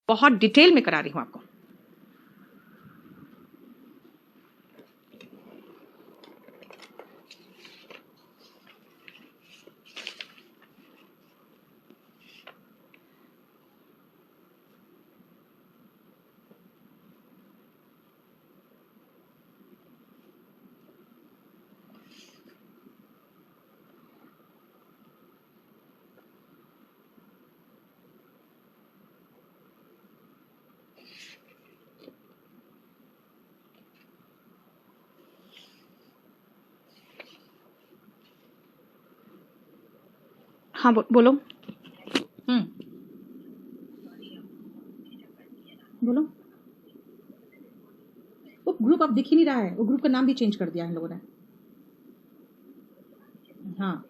बहुत डिटेल में करा रही हूं आपको। हाँ बोलो। बोलो। वो ग्रुप अब दिख ही नहीं रहा है, वो ग्रुप का नाम भी चेंज कर दिया इन लोगों ने। हाँ,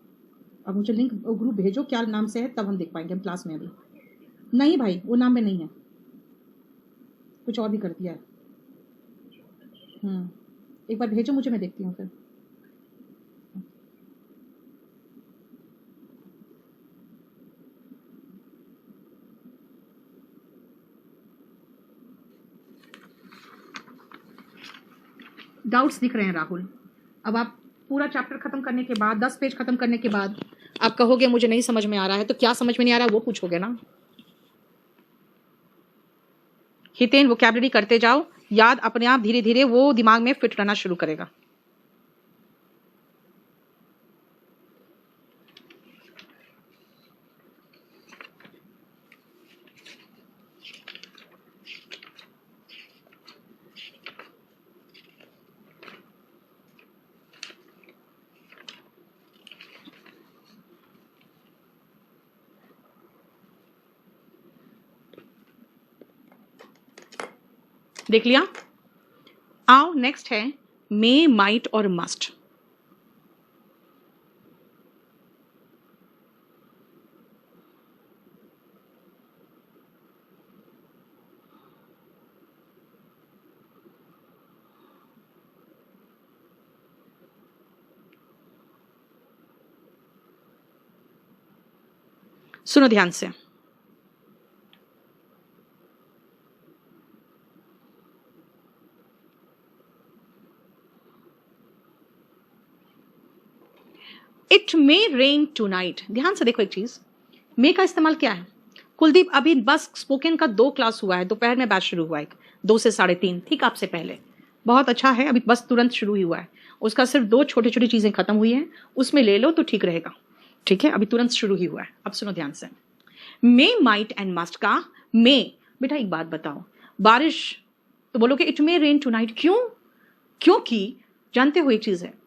अब मुझे लिंक वो ग्रुप भेजो क्या नाम से है, तब हम देख पाएंगे हम क्लास में। अभी नहीं भाई, वो नाम में नहीं है, कुछ और भी कर दिया है। एक बार भेजो मुझे, मैं देखती हूँ फिर। डाउट्स दिख रहे हैं राहुल। अब आप पूरा चैप्टर खत्म करने के बाद, 10 पेज खत्म करने के बाद आप कहोगे मुझे नहीं समझ में आ रहा है, तो क्या समझ में नहीं आ रहा है वो पूछोगे ना। हितेन वोकैबुलरी करते जाओ, याद अपने आप धीरे धीरे वो दिमाग में फिट रहना शुरू करेगा। देख लिया? आओ नेक्स्ट है मे, माइट और मस्ट। सुनो ध्यान से। It may rain tonight. ध्यान से देखो एक चीज, मे का इस्तेमाल क्या है। कुलदीप अभी बस स्पोकन का 2 क्लास हुआ है, दोपहर में बैच शुरू हुआ है 2 से 3:30, ठीक आपसे पहले। बहुत अच्छा है, अभी बस तुरंत शुरू ही हुआ है, उसका सिर्फ 2 छोटी छोटी चीजें खत्म हुई हैं, उसमें ले लो तो ठीक रहेगा। ठीक है, अभी तुरंत शुरू ही हुआ है। अब सुनो ध्यान से, मे, माइट एंड मस्ट का मे। बेटा एक बात बताओ, बारिश तो बोलोगे इट मे रेन टुनाइट, क्यों? क्योंकि जानते हो एक चीज है,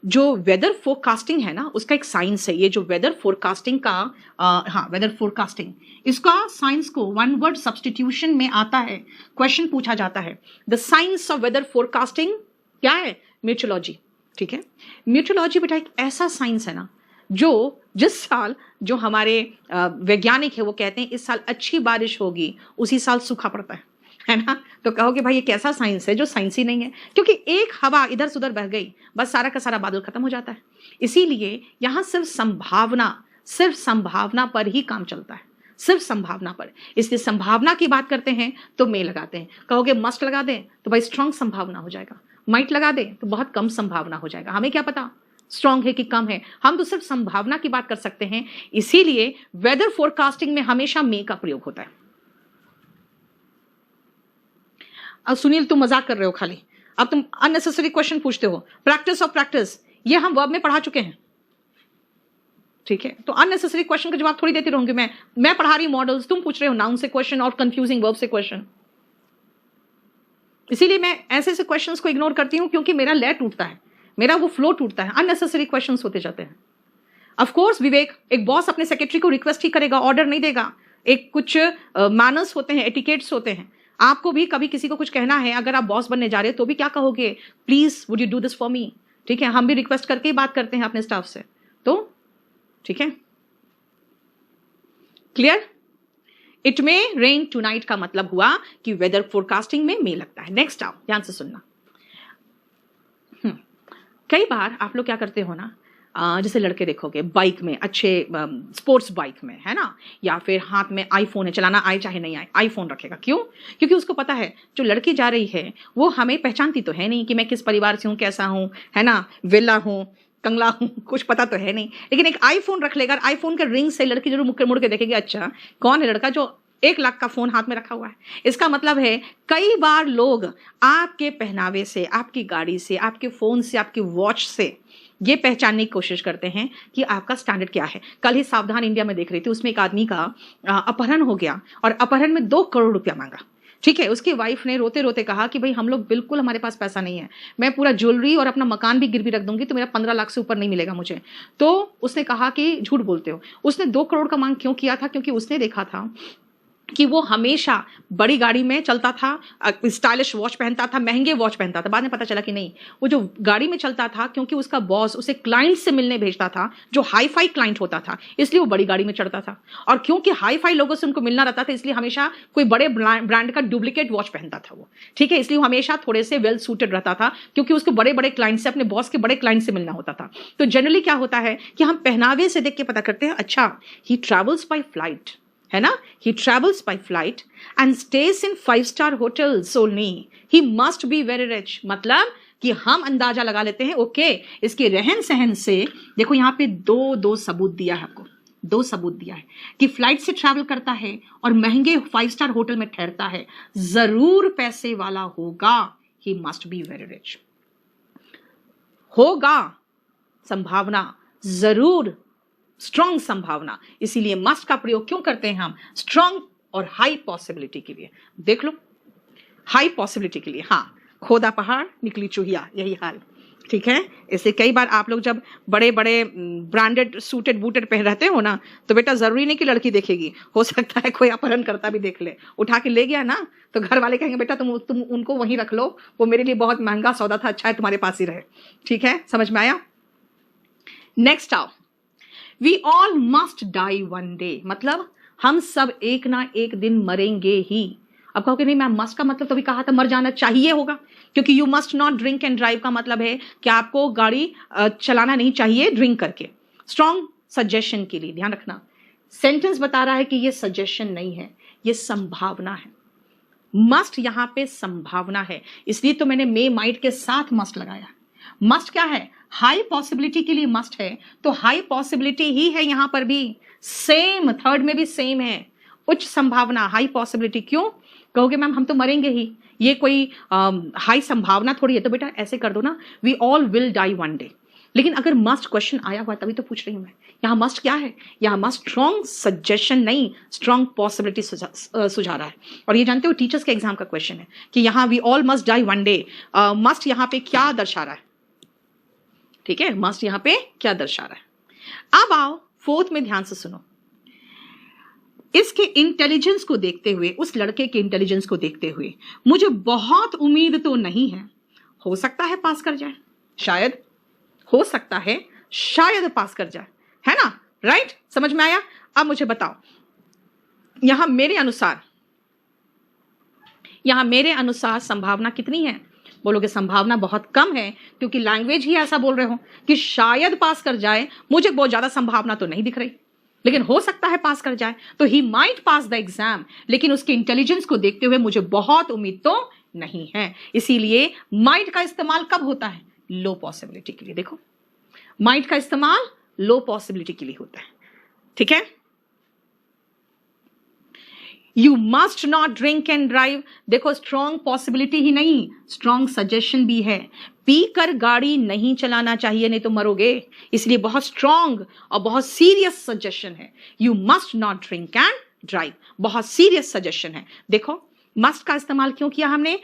जो वेदर फोरकास्टिंग है ना, उसका एक साइंस है। ये जो वेदर फोरकास्टिंग का हाँ वेदर फोरकास्टिंग, इसका साइंस को 1 वर्ड सब्सटीट्यूशन में आता है, क्वेश्चन पूछा जाता है। The science of weather forecasting क्या है? मीटरोलॉजी। ठीक है, मीटरोलॉजी बेटा एक ऐसा साइंस है ना, जो जिस साल जो हमारे वैज्ञानिक है वो कहते हैं इस साल अच्छी बारिश होगी, उसी साल सूखा पड़ता है ना। तो कहोगे भाई ये कैसा साइंस है जो साइंस ही नहीं है, क्योंकि एक हवा इधर से उधर बह गई, बस सारा का सारा बादल खत्म हो जाता है। इसीलिए यहां सिर्फ संभावना पर ही काम चलता है, सिर्फ संभावना पर। इसलिए संभावना की बात करते हैं तो मे लगाते हैं। कहोगे मस्ट लगा दें तो भाई स्ट्रांग संभावना हो जाएगा, माइट लगा दें तो बहुत कम संभावना हो जाएगा। हमें क्या पता स्ट्रांग है कि कम है, हम तो सिर्फ संभावना की बात कर सकते हैं। इसीलिए वेदर फोरकास्टिंग में हमेशा मे का प्रयोग होता है। अब सुनील तुम मजाक कर रहे हो खाली, अब तुम अननेसेसरी क्वेश्चन पूछते हो। प्रैक्टिस ऑफ प्रैक्टिस ये हम वर्ब में पढ़ा चुके हैं, ठीक है। तो अननेसेसरी क्वेश्चन का जवाब थोड़ी देती रहूंगी मैं पढ़ा रही मॉडल्स, तुम पूछ रहे हो नाउन से क्वेश्चन और कंफ्यूजिंग वर्ब से क्वेश्चन। इसीलिए मैं ऐसे ऐसे क्वेश्चंस को इग्नोर करती हूं, क्योंकि मेरा लय टूटता है, मेरा वो फ्लो टूटता है, अननेसेसरी क्वेश्चंस होते जाते हैं। ऑफ कोर्स विवेक, एक बॉस अपने सेक्रेटरी को रिक्वेस्ट ही करेगा, ऑर्डर नहीं देगा। एक कुछ मैनर्स होते हैं, एटिकेट्स होते हैं। आपको भी कभी किसी को कुछ कहना है, अगर आप बॉस बनने जा रहे हो तो भी क्या कहोगे, please would you do this for me. ठीक है, हम भी रिक्वेस्ट करके ही बात करते हैं अपने स्टाफ से, तो ठीक है। Clear? It may rain tonight का मतलब हुआ कि वेदर फोरकास्टिंग में मे लगता है। नेक्स्ट आओ, ध्यान से सुनना। कई बार आप लोग क्या करते हो ना, जैसे लड़के देखोगे बाइक में, अच्छे स्पोर्ट्स बाइक में, है ना, या फिर हाथ में आईफोन है, चलाना आए चाहे नहीं आए आईफोन रखेगा। क्यों? क्योंकि उसको पता है जो लड़की जा रही है वो हमें पहचानती तो है नहीं कि मैं किस परिवार से हूँ, कैसा हूँ, है ना, वेला हूँ, कंगला हूँ, कुछ पता तो है नहीं, लेकिन एक आईफोन रख लेगा, आईफोन के रिंग से लड़की जरूर मुड़ के देखेगी, अच्छा कौन है लड़का जो 1 लाख का फोन हाथ में रखा हुआ है। इसका मतलब है कई बार लोग आपके पहनावे से, आपकी गाड़ी से, आपके फोन से, आपकी वॉच से ये पहचानने की कोशिश करते हैं कि आपका स्टैंडर्ड क्या है। कल ही सावधान इंडिया में देख रही थी, उसमें एक आदमी का अपहरण हो गया और अपहरण में 2 करोड़ रुपया मांगा। ठीक है, उसकी वाइफ ने रोते रोते कहा कि भाई हम लोग बिल्कुल, हमारे पास पैसा नहीं है, मैं पूरा ज्वेलरी और अपना मकान भी गिरवी रख दूंगी तो मेरा 15 लाख से ऊपर नहीं मिलेगा मुझे। तो उसने कहा कि झूठ बोलते हो। उसने 2 करोड़ का मांग क्यों किया था? क्योंकि उसने देखा था कि वो हमेशा बड़ी गाड़ी में चलता था, स्टाइलिश वॉच पहनता था, महंगे वॉच पहनता था। बाद में पता चला कि नहीं, वो जो गाड़ी में चलता था क्योंकि उसका बॉस उसे क्लाइंट से मिलने भेजता था जो हाई फाई क्लाइंट होता था, इसलिए वो बड़ी गाड़ी में चढ़ता था। और क्योंकि हाई फाई लोगों से उनको मिलना रहता था, इसलिए हमेशा कोई बड़े ब्रांड का डुप्लीकेट वॉच पहनता था वो। ठीक है, इसलिए वो हमेशा थोड़े से वेल सूटेड रहता था क्योंकि उसको बड़े बड़े क्लाइंट से, अपने बॉस के बड़े क्लाइंट से मिलना होता था। तो जनरली क्या होता है कि हम पहनावे से देख के पता करते हैं, अच्छा ही ट्रेवल्स बाय फ्लाइट, है ना, he travels by flight and stays in 5-star hotels only, he must be very rich। मतलब कि हम अंदाजा लगा लेते हैं, ओके इसके रहन सहन से। देखो यहाँ पे दो सबूत दिया है आपको, 2 सबूत दिया है कि फ्लाइट से ट्रैवल करता है और महंगे 5-स्टार होटल में ठहरता है, जरूर पैसे वाला होगा, he must be very rich। होगा, संभावना, जरूर, स्ट्रॉन्ग संभावना। इसीलिए मस्ट का प्रयोग क्यों करते हैं हम? स्ट्रॉन्ग और हाई पॉसिबिलिटी के लिए। देख लो, हाई पॉसिबिलिटी के लिए, हाँ, खोदा पहाड़ निकली चूहिया, यही हाल। ठीक है, इसलिए कई बार आप लोग जब बड़े बड़े ब्रांडेड सूटेड बूटेड पहन रहते हो ना, तो बेटा जरूरी नहीं कि लड़की देखेगी, हो सकता है कोई अपहरण करता भी देख ले, उठा के ले गया ना, तो घर वाले कहेंगे बेटा तुम उनको वहीं रख लो, वो मेरे लिए बहुत महंगा सौदा था, अच्छा है तुम्हारे पास ही रहे। ठीक है, समझ में आया? नेक्स्ट आओ, We all must die one day, मतलब हम सब एक ना एक दिन मरेंगे ही। अब कहोगे नहीं मैम, मस्ट का मतलब तो भी कहा था मर जाना चाहिए होगा, क्योंकि you must not drink and drive का मतलब है कि आपको गाड़ी चलाना नहीं चाहिए ड्रिंक करके। स्ट्रॉन्ग सजेशन के लिए ध्यान रखना, सेंटेंस बता रहा है कि ये सजेशन नहीं है, ये संभावना है। मस्ट यहां पे संभावना है, इसलिए तो मैंने मे माइट के साथ मस्ट लगाया। मस्ट क्या है? हाई पॉसिबिलिटी के लिए मस्ट है, तो हाई पॉसिबिलिटी ही है यहां पर भी, सेम, थर्ड में भी सेम है, उच्च संभावना, हाई पॉसिबिलिटी। क्यों कहोगे मैम हम तो मरेंगे ही, ये कोई हाई संभावना थोड़ी है। तो बेटा ऐसे कर दो ना, we all will die one day. लेकिन अगर मस्ट क्वेश्चन आया हुआ तभी तो पूछ रही हूं मैं, यहां मस्ट क्या है? यहां मस्ट स्ट्रॉन्ग सजेशन नहीं, स्ट्रॉन्ग पॉसिबिलिटी सुझा रहा है। और ये जानते हो टीचर्स के एग्जाम का क्वेश्चन है कि यहां we all must die one day, must यहां पे क्या दर्शा रहा है? ठीक है, मस्ट यहां पे क्या दर्शा रहा है? अब आओ फोर्थ में, ध्यान से सुनो। इसके इंटेलिजेंस को देखते हुए, उस लड़के के इंटेलिजेंस को देखते हुए मुझे बहुत उम्मीद तो नहीं है, हो सकता है पास कर जाए, शायद, हो सकता है शायद पास कर जाए, है ना, राइट? समझ में आया? अब मुझे बताओ, यहां मेरे अनुसार संभावना कितनी है? बोलोगे संभावना बहुत कम है, क्योंकि लैंग्वेज ही ऐसा बोल रहे हो कि शायद पास कर जाए, मुझे बहुत ज्यादा संभावना तो नहीं दिख रही, लेकिन हो सकता है पास कर जाए, तो he might pass the exam. लेकिन उसके इंटेलिजेंस को देखते हुए मुझे बहुत उम्मीद तो नहीं है। इसीलिए माइट का इस्तेमाल कब होता है? लो पॉसिबिलिटी के लिए। देखो, माइट का इस्तेमाल लो पॉसिबिलिटी के लिए होता है। ठीक है, you must not drink and drive. देखो, स्ट्रॉन्ग पॉसिबिलिटी ही नहीं, स्ट्रॉन्ग सजेशन भी है। पीकर गाड़ी नहीं चलाना चाहिए, नहीं तो मरोगे, इसलिए बहुत स्ट्रॉन्ग और बहुत सीरियस सजेशन है। You must not drink and drive, बहुत सीरियस सजेशन है। देखो, मस्ट का इस्तेमाल क्यों किया हमने?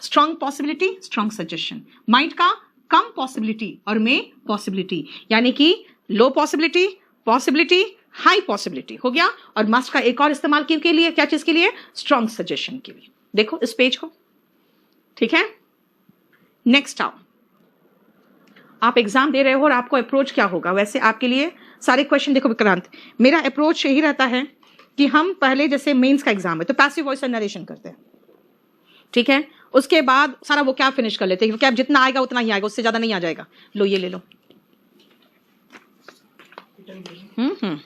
Strong possibility, strong suggestion. Might का कम पॉसिबिलिटी और में पॉसिबिलिटी, यानी कि लो पॉसिबिलिटी, पॉसिबिलिटी, हाई पॉसिबिलिटी हो गया। और मस्ट का एक और इस्तेमाल के लिए, क्या चीज के लिए? स्ट्रॉन्ग सजेशन के लिए। देखो इस पेज को, ठीक है। नेक्स्ट आओ, आप एग्जाम दे रहे हो और आपको अप्रोच क्या होगा? वैसे आपके लिए सारे क्वेश्चन, देखो विक्रांत, मेरा अप्रोच यही रहता है कि हम पहले, जैसे मेंस का एग्जाम है तो पैसिव वॉइस और नरेशन करते हैं, ठीक है। उसके बाद सारा वो क्या फिनिश कर लेते हैं, क्या जितना आएगा उतना ही आएगा, उससे ज्यादा नहीं आ जाएगा। लो ये ले लो, हम्म।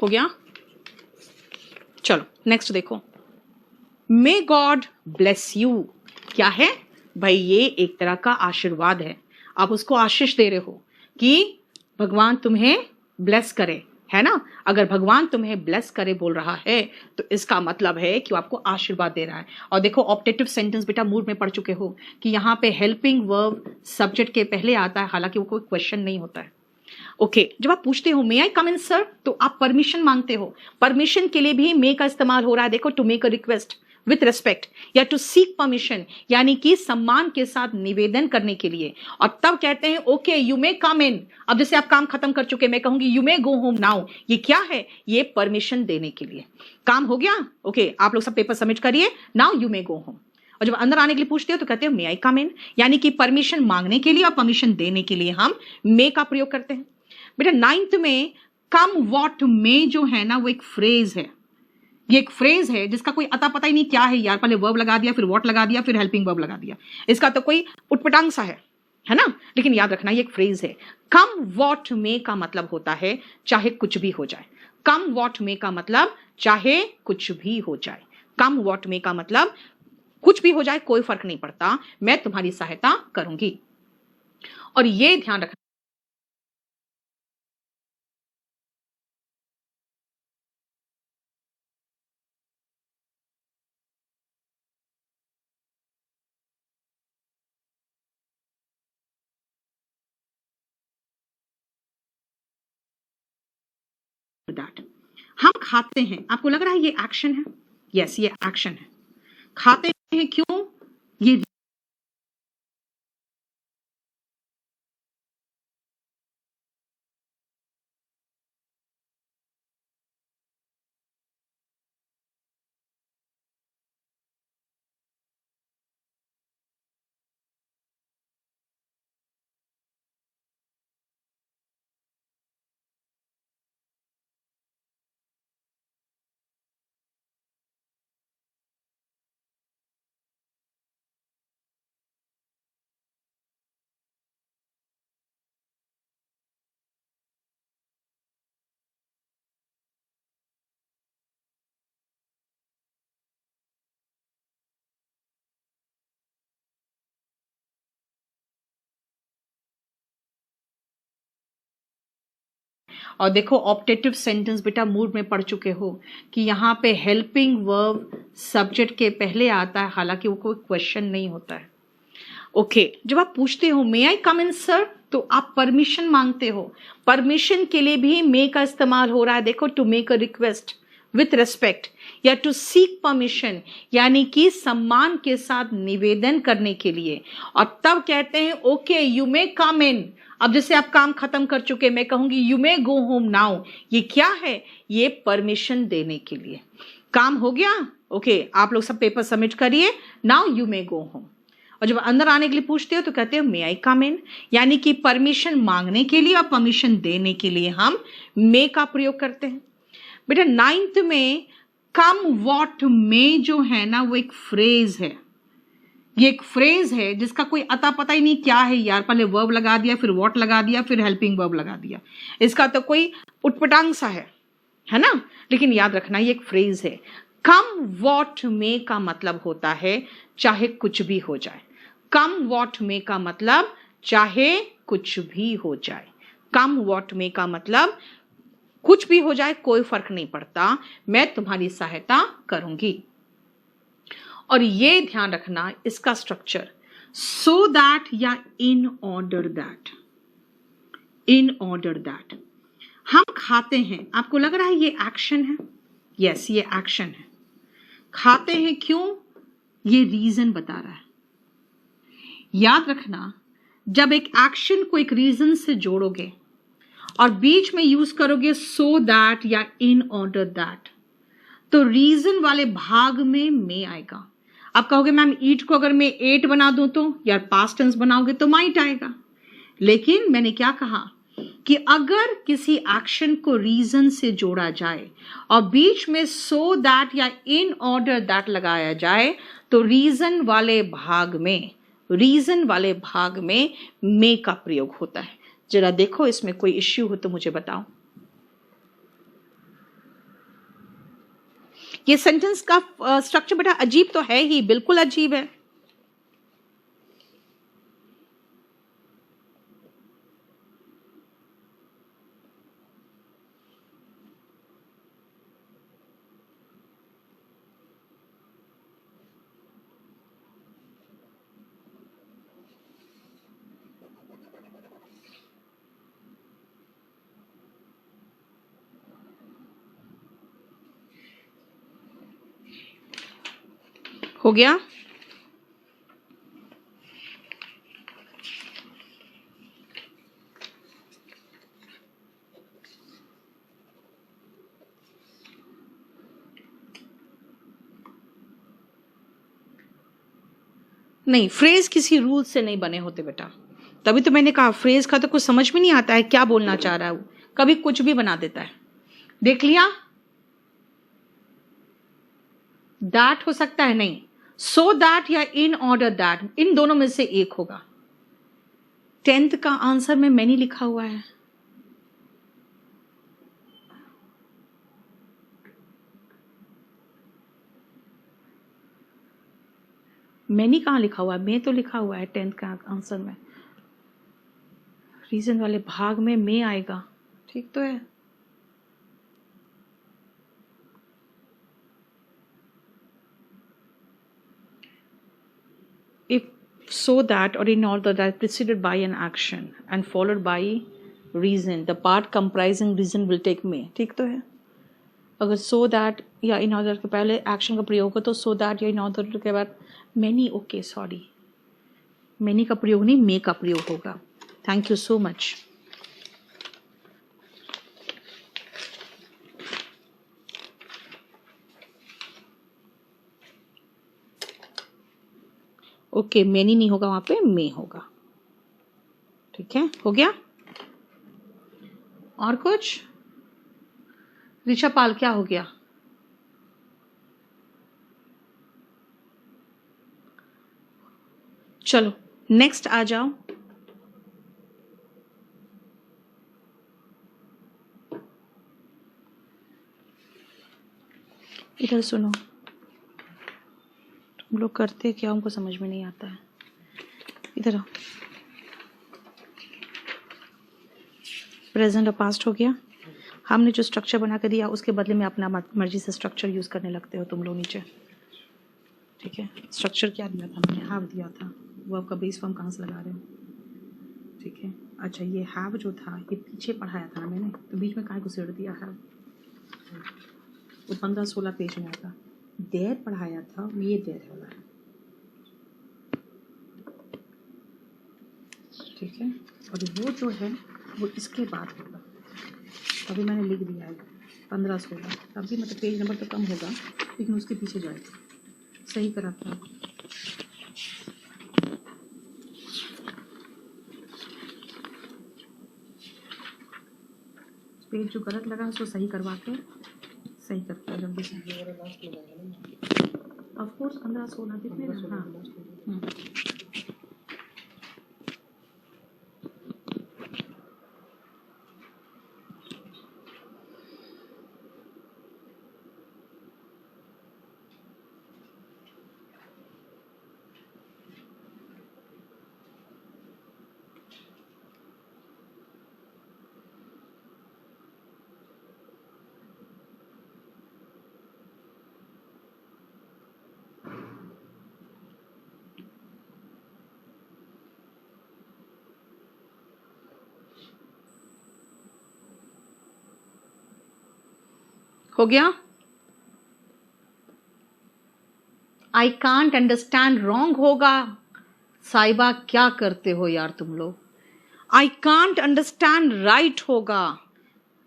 हो गया, चलो नेक्स्ट देखो। मे गॉड ब्लेस यू क्या है भाई? ये एक तरह का आशीर्वाद है। आप उसको आशीष दे रहे हो कि भगवान तुम्हें ब्लेस करे, है ना। अगर भगवान तुम्हें ब्लेस करे बोल रहा है तो इसका मतलब है कि वो आपको आशीर्वाद दे रहा है। और देखो ऑप्टेटिव सेंटेंस बेटा मूड में पढ़ चुके हो कि यहाँ पे हेल्पिंग वर्ब सब्जेक्ट के पहले आता है, हालांकि वो कोई क्वेश्चन नहीं होता है। ओके जब आप पूछते हो मे आई कम इन सर, तो आप परमिशन मांगते हो। परमिशन के लिए भी मे का इस्तेमाल हो रहा है। देखो to make a request with respect या टू सीक परमिशन, यानी कि सम्मान के साथ निवेदन करने के लिए। और तब कहते हैं ओके यू मे कम इन। अब जैसे आप काम खत्म कर चुके, मैं कहूंगी you may go home now. ये क्या है? ये परमिशन देने के लिए। काम हो गया, ओके आप लोग सब पेपर सबमिट करिए, now you may go home. और जब अंदर आने के लिए पूछते हो तो कहते हो मे आई कम इन, यानी कि परमिशन मांगने के लिए और परमिशन देने के लिए हम मे का प्रयोग करते हैं। बेटा 9th में कम वॉट में जो है ना वो एक फ्रेज है। ये एक फ्रेज है जिसका कोई अता पता ही नहीं क्या है यार। पहले वर्ब लगा दिया, फिर वॉट लगा दिया, फिर हेल्पिंग वर्ब लगा दिया। इसका तो कोई उटपटांग सा है ना। लेकिन याद रखना ये एक फ्रेज है। कम वॉट में का मतलब होता है चाहे कुछ भी हो जाए। कम वॉट में का मतलब चाहे कुछ भी हो जाए। कम वॉट में का मतलब कुछ भी हो जाए, कोई फर्क नहीं पड़ता, मैं तुम्हारी सहायता करूंगी। और ये ध्यान रखना दैट हम खाते हैं। आपको लग रहा है ये एक्शन है? यस ये एक्शन है। खाते हैं क्यों? ये और देखो ऑप्टेटिव सेंटेंस बेटा मूड में पढ़ चुके हो कि यहाँ पे हेल्पिंग वर्ब सब्जेक्ट के पहले आता है, हालांकि वो कोई क्वेश्चन नहीं होता है। ओके जब आप पूछते हो मे आई कम इन सर, तो आप परमिशन मांगते हो। परमिशन के लिए भी मे का इस्तेमाल हो रहा है। देखो to make a request with respect, या टू सीक परमिशन, यानी कि सम्मान के साथ निवेदन करने के लिए। और तब कहते हैं ओके यू मे कम इन। अब जैसे आप काम खत्म कर चुके, मैं कहूंगी you may go home now, ये क्या है? ये परमिशन देने के लिए। काम हो गया, ओके आप लोग सब पेपर सबमिट करिए, now you may go home. और जब अंदर आने के लिए पूछते हो तो कहते हो मे आई कम इन, यानी कि परमिशन मांगने के लिए और परमिशन देने के लिए हम मे का प्रयोग करते हैं। बेटा 9th में कम वॉट मे जो है ना, वो एक फ्रेज है। ये एक फ्रेज है जिसका कोई अता पता ही नहीं क्या है यार, पहले वर्ब लगा दिया, फिर वॉट लगा दिया, फिर हेल्पिंग वर्ब लगा दिया, इसका तो कोई उटपटांग सा है ना। लेकिन याद रखना ये एक फ्रेज है। कम वॉट मे का मतलब होता है चाहे कुछ भी हो जाए। कम वॉट मे का मतलब चाहे कुछ भी हो जाए। कम वॉट मे का मतलब कुछ भी हो जाए, कोई फर्क नहीं पड़ता, मैं तुम्हारी सहायता करूंगी। और ये ध्यान रखना इसका स्ट्रक्चर, सो दैट या in order that. In order that हम खाते हैं, आपको लग रहा है ये एक्शन है? यस ये एक्शन है। खाते हैं क्यों? ये रीजन बता रहा है। याद रखना जब एक एक्शन को एक रीजन से जोड़ोगे और बीच में यूज करोगे सो दैट या इन ऑर्डर दैट, तो रीजन वाले भाग में मे आएगा। आप कहोगे मैम ईट को अगर मैं एट बना दूं तो, यार पास्ट टेंस बनाओगे तो माइट आएगा। लेकिन मैंने क्या कहा कि अगर किसी एक्शन को रीजन से जोड़ा जाए और बीच में सो दैट या इन ऑर्डर दैट लगाया जाए, तो रीजन वाले भाग में मे का प्रयोग होता है। जरा देखो इसमें कोई इश्यू हो तो मुझे बताओ। ये सेंटेंस का स्ट्रक्चर बेटा अजीब तो है ही, बिल्कुल अजीब है। हो गया? नहीं, फ्रेज किसी रूल से नहीं बने होते बेटा। तभी तो मैंने कहा फ्रेज का तो कुछ समझ में नहीं आता है क्या बोलना चाह रहा है वो, कभी कुछ भी बना देता है। देख लिया? दैट हो सकता है, नहीं सो दैट या इन ऑर्डर दैट, इन दोनों में से एक होगा। 10th का आंसर में मैनी लिखा हुआ है। मैनी कहाँ लिखा हुआ है? मैं तो लिखा हुआ है 10th का आंसर में। रीजन वाले भाग में मैं आएगा, ठीक तो है। If so that or in order that preceded by an action and followed by reason, the part comprising reason will take may, ठीक तो है। अगर so that या in order के पहले एक्शन का प्रयोग हो तो so that या in order के बाद many, ओके सॉरी, many का प्रयोग नहीं may का प्रयोग होगा। Thank you so much. Okay many नहीं होगा, वहां पे मे होगा। ठीक है, हो गया? और कुछ? ऋषा पाल क्या हो गया? चलो नेक्स्ट आ जाओ। इधर सुनो, तुम लोग करते क्या हमको समझ में नहीं आता है। इधर आओ। प्रेजेंट और पास्ट हो गया। हमने जो स्ट्रक्चर बना कर दिया उसके बदले में अपना मर्जी से स्ट्रक्चर यूज करने लगते हो तुम लोग नीचे। ठीक है, स्ट्रक्चर क्या दिया था मैंने? हैव दिया था। वर्ब का बेस फॉर्म कहाँ से लगा रहे हो? ठीक है, अच्छा ये हैव जो था ये पीछे पढ़ाया था मैंने, तो बीच में कहाँ घुसेड़ दिया हैव? वो 15-16 पेज में आता। देर पढ़ाया था, ये देर वाला है, ठीक है। और वो जो है वो इसके बाद होगा। अभी मैंने लिख दिया है 15-16, तब भी मतलब पेज नंबर तो कम होगा, लेकिन उसके पीछे जाएगा, सही करा था। पेज जो गलत लगा उसको सही करवा के सही करते हैं जल्दी से। ऑफ कोर्स 15-16 कितने? हाँ, हो गया। आई कांट अंडरस्टैंड रॉन्ग होगा। साहिबा क्या करते हो यार तुम लोग। आई कांट अंडरस्टैंड राइट होगा।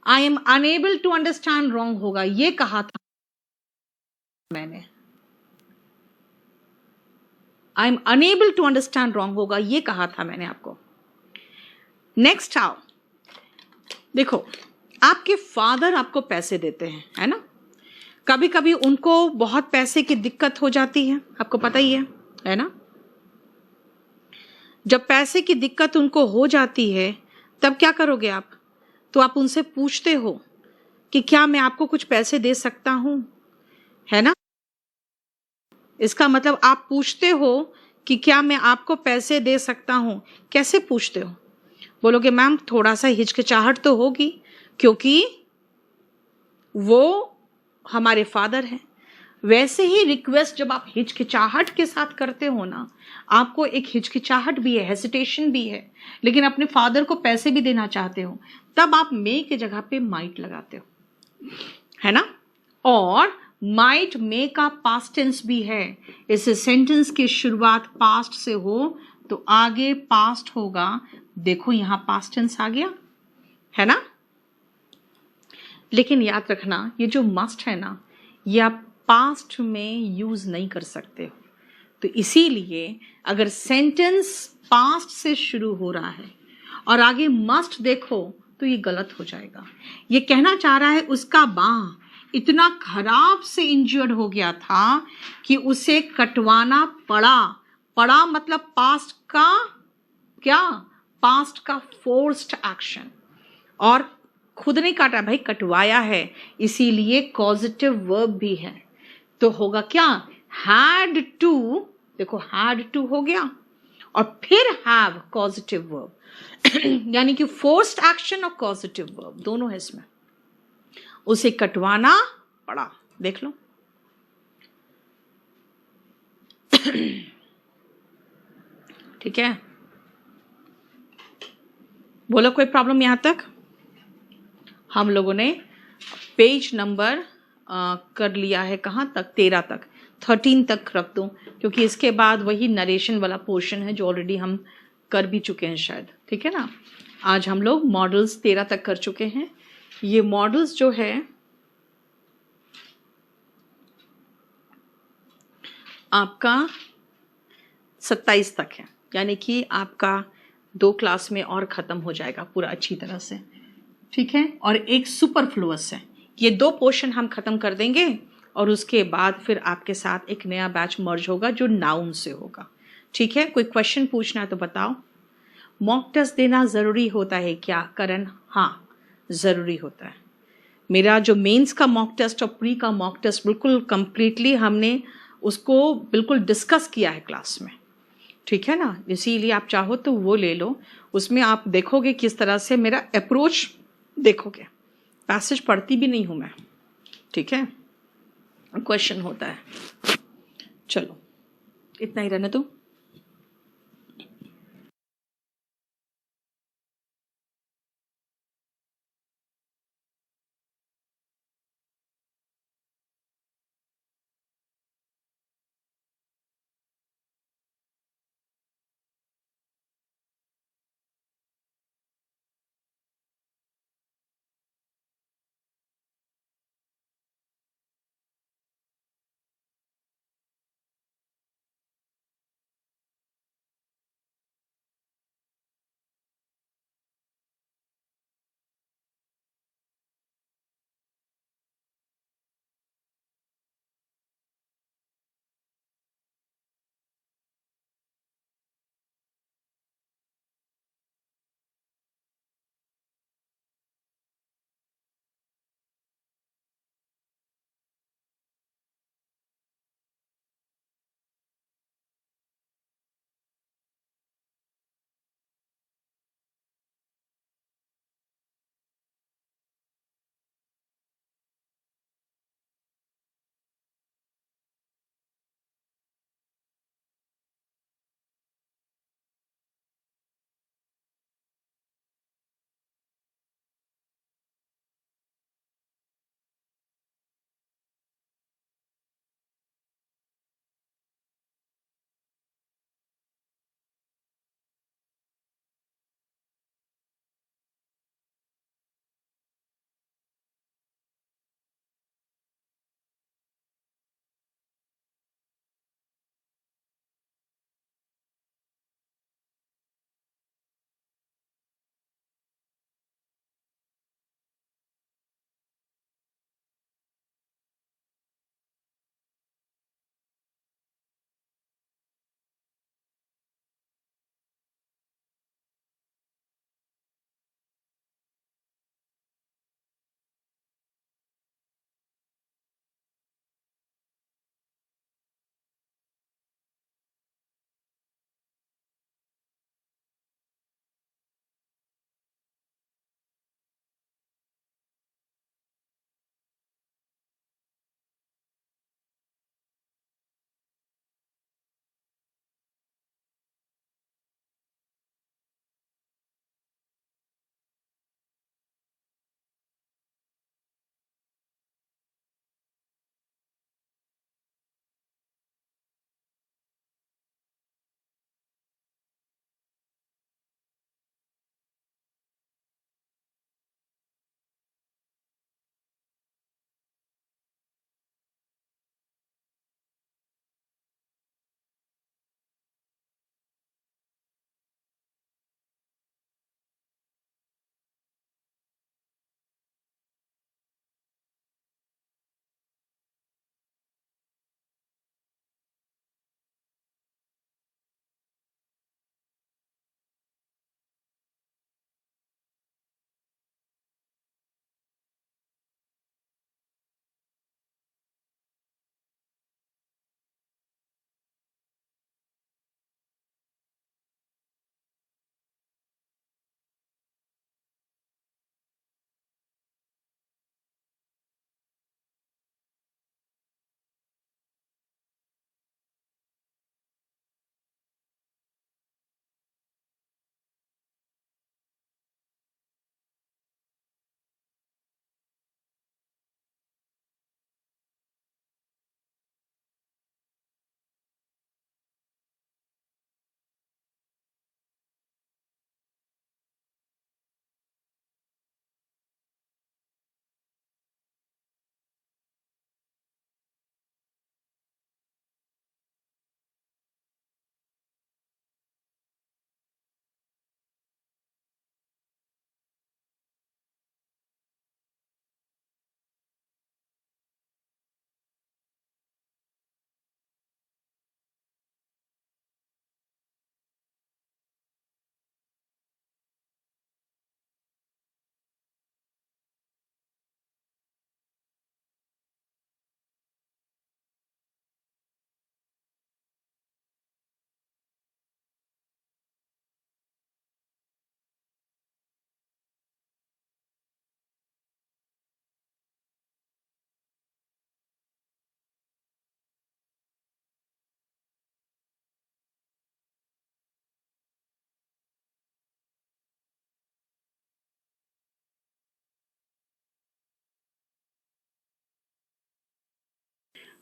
I am unable to understand wrong होगा, ये कहा था मैंने। I am unable to understand wrong होगा, ये कहा था मैंने आपको। नेक्स्ट आओ, देखो आपके फादर आपको पैसे देते हैं, है ना। कभी कभी उनको बहुत पैसे की दिक्कत हो जाती है, आपको पता ही है ना। जब पैसे की दिक्कत उनको हो जाती है तब क्या करोगे आप? तो आप उनसे पूछते हो कि क्या मैं आपको कुछ पैसे दे सकता हूं, है ना। इसका मतलब आप पूछते हो कि क्या मैं आपको पैसे दे सकता हूं। कैसे पूछते हो? बोलोगे मैम थोड़ा सा हिचकिचाहट तो होगी, क्योंकि वो हमारे फादर हैं। वैसे ही रिक्वेस्ट जब आप हिचकिचाहट के साथ करते हो ना, आपको एक हिचकिचाहट भी है, हेसिटेशन भी है, लेकिन अपने फादर को पैसे भी देना चाहते हो, तब आप मे के जगह पे माइट लगाते हो, है ना। और माइट मे का पास्ट टेंस भी है। इस सेंटेंस की शुरुआत पास्ट से हो तो आगे पास्ट होगा। देखो यहां पास्ट टेंस आ गया, है ना। लेकिन याद रखना ये जो मस्ट है ना, ये आप पास्ट में यूज नहीं कर सकते हो। तो इसीलिए अगर सेंटेंस पास्ट से शुरू हो रहा है और आगे मस्ट देखो तो ये गलत हो जाएगा। ये कहना चाह रहा है उसका बांह इतना खराब से इंजर्ड हो गया था कि उसे कटवाना पड़ा मतलब पास्ट का क्या? पास्ट का फोर्स्ड एक्शन। और खुद नहीं काटा भाई, कटवाया है, इसीलिए कॉजेटिव वर्ब भी है। तो होगा क्या? Had to. देखो हैड टू हो गया और फिर हैव कॉजेटिव वर्ब यानी कि फोर्स्ड एक्शन और कॉजेटिव वर्ब दोनों है इसमें। उसे कटवाना पड़ा, देख लो। ठीक है, बोलो कोई प्रॉब्लम यहां तक? हम लोगों ने पेज नंबर कर लिया है कहाँ तक? 13 तक। 13 तक रख दो, क्योंकि इसके बाद वही नरेशन वाला पोर्शन है जो ऑलरेडी हम कर भी चुके हैं शायद, ठीक है ना। आज हम लोग मॉडल्स 13 तक कर चुके हैं। ये मॉडल्स जो है आपका 27 तक है, यानी कि आपका 2 क्लास में और ख़त्म हो जाएगा पूरा अच्छी तरह से, ठीक है। और एक सुपरफ्लुअस है, ये 2 पोर्शन हम ख़त्म कर देंगे और उसके बाद फिर आपके साथ एक नया बैच मर्ज होगा जो नाउन से होगा, ठीक है। कोई क्वेश्चन पूछना है तो बताओ। मॉक टेस्ट देना ज़रूरी होता है क्या करण? हाँ ज़रूरी होता है। मेरा जो मेंस का मॉक टेस्ट और प्री का मॉक टेस्ट बिल्कुल कंप्लीटली हमने उसको बिल्कुल डिस्कस किया है क्लास में, ठीक है ना। इसीलिए आप चाहो तो वो ले लो, उसमें आप देखोगे किस तरह से मेरा अप्रोच देखोगे। पैसेज पढ़ती भी नहीं हूं मैं, ठीक है, क्वेश्चन होता है। चलो इतना ही रहने दो।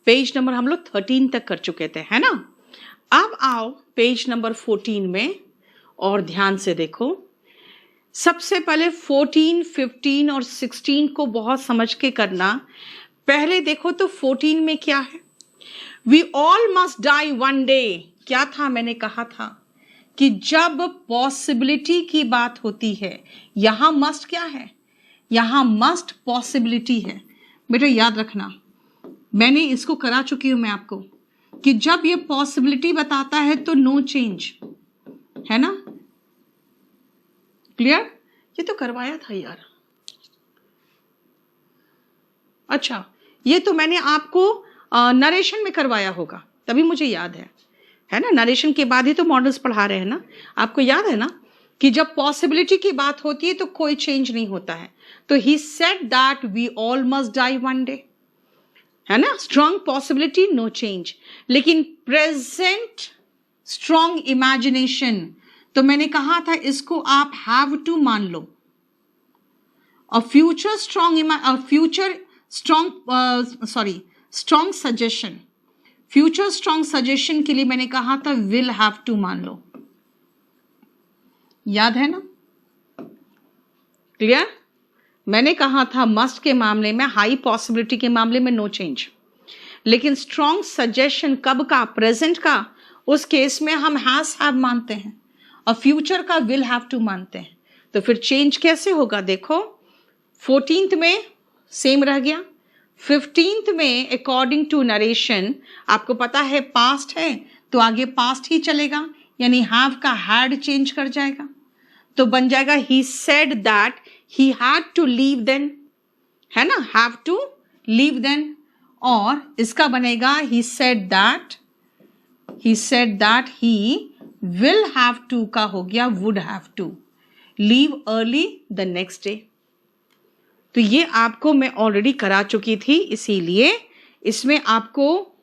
पेज नंबर हम लोग 13 तक कर चुके थे, है ना। अब आओ पेज नंबर 14 में और ध्यान से देखो। सबसे पहले 14, 15 और 16 को बहुत समझ के करना। पहले देखो तो 14 में क्या है, we all must die one day. क्या था, मैंने कहा था कि जब पॉसिबिलिटी की बात होती है, यहां मस्ट क्या है, यहां मस्ट पॉसिबिलिटी है। बेटा याद रखना, मैंने इसको करा चुकी हूं मैं आपको कि जब ये पॉसिबिलिटी बताता है तो नो चेंज, है ना। क्लियर, ये तो करवाया था यार। अच्छा, ये तो मैंने आपको नरेशन में करवाया होगा, तभी मुझे याद है ना। नरेशन के बाद ही तो मॉडल्स पढ़ा रहे हैं ना। आपको याद है ना कि जब पॉसिबिलिटी की बात होती है तो कोई चेंज नहीं होता है। तो he said that we all must die one day, है ना। Strong possibility, no change. लेकिन प्रेजेंट स्ट्रॉन्ग इमेजिनेशन, तो मैंने कहा था इसको आप हैव टू मान लो। और future strong suggestion, future strong suggestion के लिए मैंने कहा था विल हैव टू मान लो। याद है ना, क्लियर। मैंने कहा था मस्ट के मामले में, हाई पॉसिबिलिटी के मामले में नो चेंज, लेकिन स्ट्रॉन्ग सजेशन कब का, प्रेजेंट का, उस केस में हम हैज हैव मानते हैं और फ्यूचर का विल हैव टू मानते हैं। तो फिर चेंज कैसे होगा, देखो 14th में सेम रह गया, 15th में अकॉर्डिंग टू नरेशन आपको पता है पास्ट है तो आगे पास्ट ही चलेगा, यानी हैव का हैड चेंज कर जाएगा तो बन जाएगा ही said that he had to leave then, है ना, have to leave then। और इसका बनेगा he said that he will have to का हो गया would have to leave early the next day। तो ये आपको मैं ऑलरेडी करा चुकी थी, इसीलिए इसमें आपको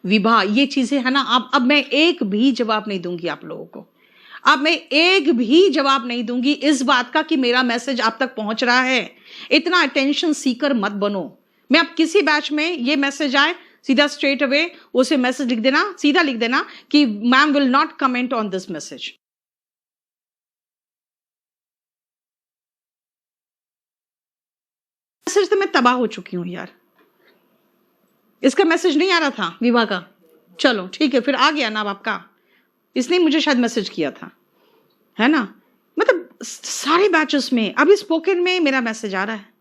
विभा ये चीजें है ना। अब मैं एक भी जवाब नहीं दूंगी आप लोगों को, अब मैं एक भी जवाब नहीं दूंगी इस बात का कि मेरा मैसेज आप तक पहुंच रहा है। इतना अटेंशन सीकर मत बनो। मैं अब किसी बैच में ये मैसेज आए सीधा स्ट्रेट अवे उसे मैसेज लिख देना, सीधा लिख देना कि ma'am will not comment on this message. Message तो मैं तबाह हो चुकी हूं यार। इसका मैसेज नहीं आ रहा था विवाह का, चलो ठीक है फिर आ गया ना आपका, इसने मुझे शायद मैसेज किया था, है ना। मतलब सारे बैचेस में अभी स्पोकन में मेरा मैसेज आ रहा है।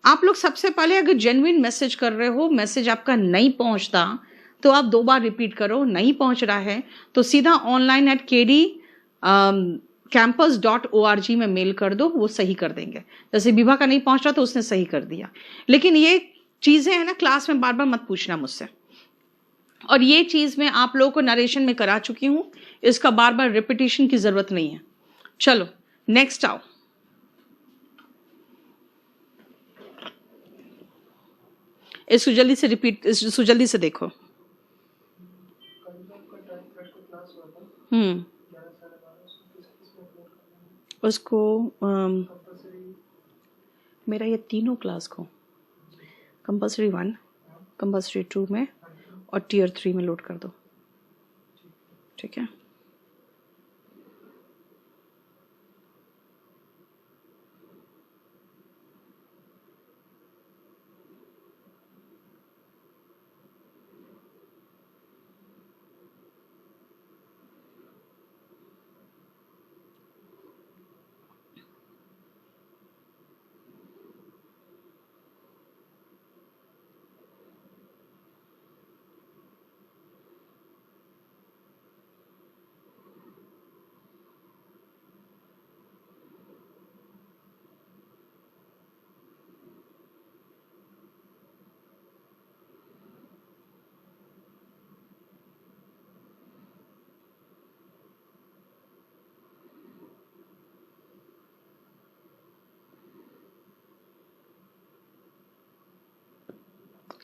आप लोग सबसे पहले अगर जेन्युइन मैसेज कर रहे हो, मैसेज आपका नहीं पहुंचता तो आप 2 बार रिपीट करो। नहीं पहुंच रहा है तो सीधा online@kdcampus.org में मेल कर दो, वो सही कर देंगे। जैसे विभा का नहीं पहुंच रहा तो उसने सही कर दिया। लेकिन ये चीजें है ना क्लास में बार बार मत पूछना मुझसे, और ये चीज मैं आप लोगों को नरेशन में करा चुकी हूं, इसका बार बार रिपीटिशन की जरूरत नहीं है। चलो नेक्स्ट आओ। इसको जल्दी से रिपीट, इसको जल्दी से देखो। उसको मेरा ये तीनों क्लास को कंपल्सरी 1, कंपल्सरी 2 में और टियर 3 में लोड कर दो, ठीक है।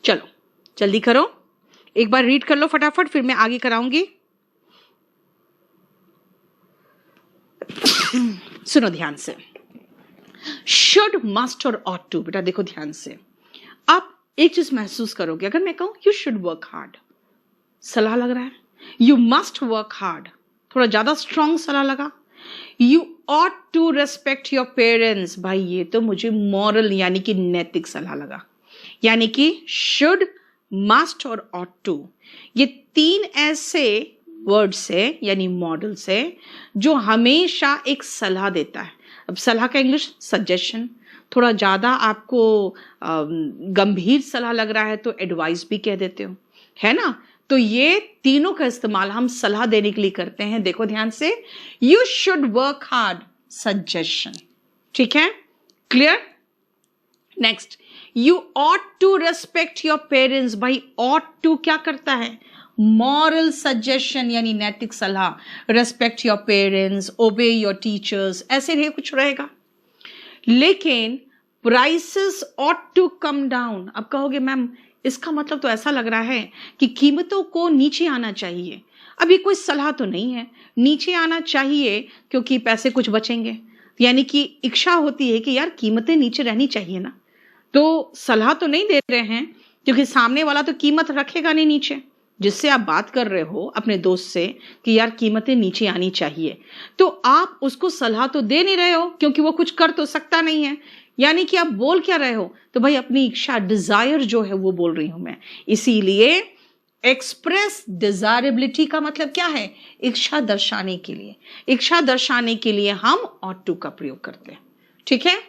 चलो जल्दी करो, एक बार रीड कर लो फटाफट, फिर मैं आगे कराऊंगी। सुनो ध्यान से, शुड, मस्ट और ऑट टू। बेटा देखो ध्यान से, अब एक चीज महसूस करोगे, अगर मैं कहूं यू शुड वर्क हार्ड, सलाह लग रहा है, यू मस्ट वर्क हार्ड, थोड़ा ज्यादा स्ट्रांग सलाह लगा, you ought to respect your parents, भाई ये तो मुझे मॉरल यानी कि नैतिक सलाह लगा, यानी कि शुड, मस्ट और ऑट टू, ये तीन ऐसे वर्ड से यानी मॉडल से जो हमेशा एक सलाह देता है। अब सलाह का इंग्लिश सजेशन, थोड़ा ज्यादा आपको गंभीर सलाह लग रहा है तो एडवाइस भी कह देते हो, है ना। तो ये तीनों का इस्तेमाल हम सलाह देने के लिए करते हैं। देखो ध्यान से, you should work hard, suggestion, ठीक है, clear. Next, you ought to respect your parents, भाई ऑट टू क्या करता है, मॉरल सजेशन यानी नैतिक सलाह, respect your parents, obey your teachers, ऐसे ही कुछ रहेगा। लेकिन prices ought to come down, अब कहोगे मैम इसका मतलब तो ऐसा लग रहा है कि कीमतों को नीचे आना चाहिए। अब ये कोई सलाह तो नहीं है, नीचे आना चाहिए क्योंकि पैसे कुछ बचेंगे, यानी कि इच्छा होती है कि यार कीमतें नीचे रहनी चाहिए ना, तो सलाह तो नहीं दे रहे हैं क्योंकि सामने वाला तो कीमत रखेगा नहीं नीचे, जिससे आप बात कर रहे हो अपने दोस्त से कि यार कीमतें नीचे आनी चाहिए, तो आप उसको सलाह तो दे नहीं रहे हो क्योंकि वो कुछ कर तो सकता नहीं है, यानी कि आप बोल क्या रहे हो, तो भाई अपनी इच्छा, डिजायर जो है वो बोल रही हूं मैं। इसीलिए एक्सप्रेस डिजायरेबिलिटी का मतलब क्या है, इच्छा दर्शाने के लिए, इच्छा दर्शाने के लिए हम ऑट टू का प्रयोग करते हैं, ठीक है।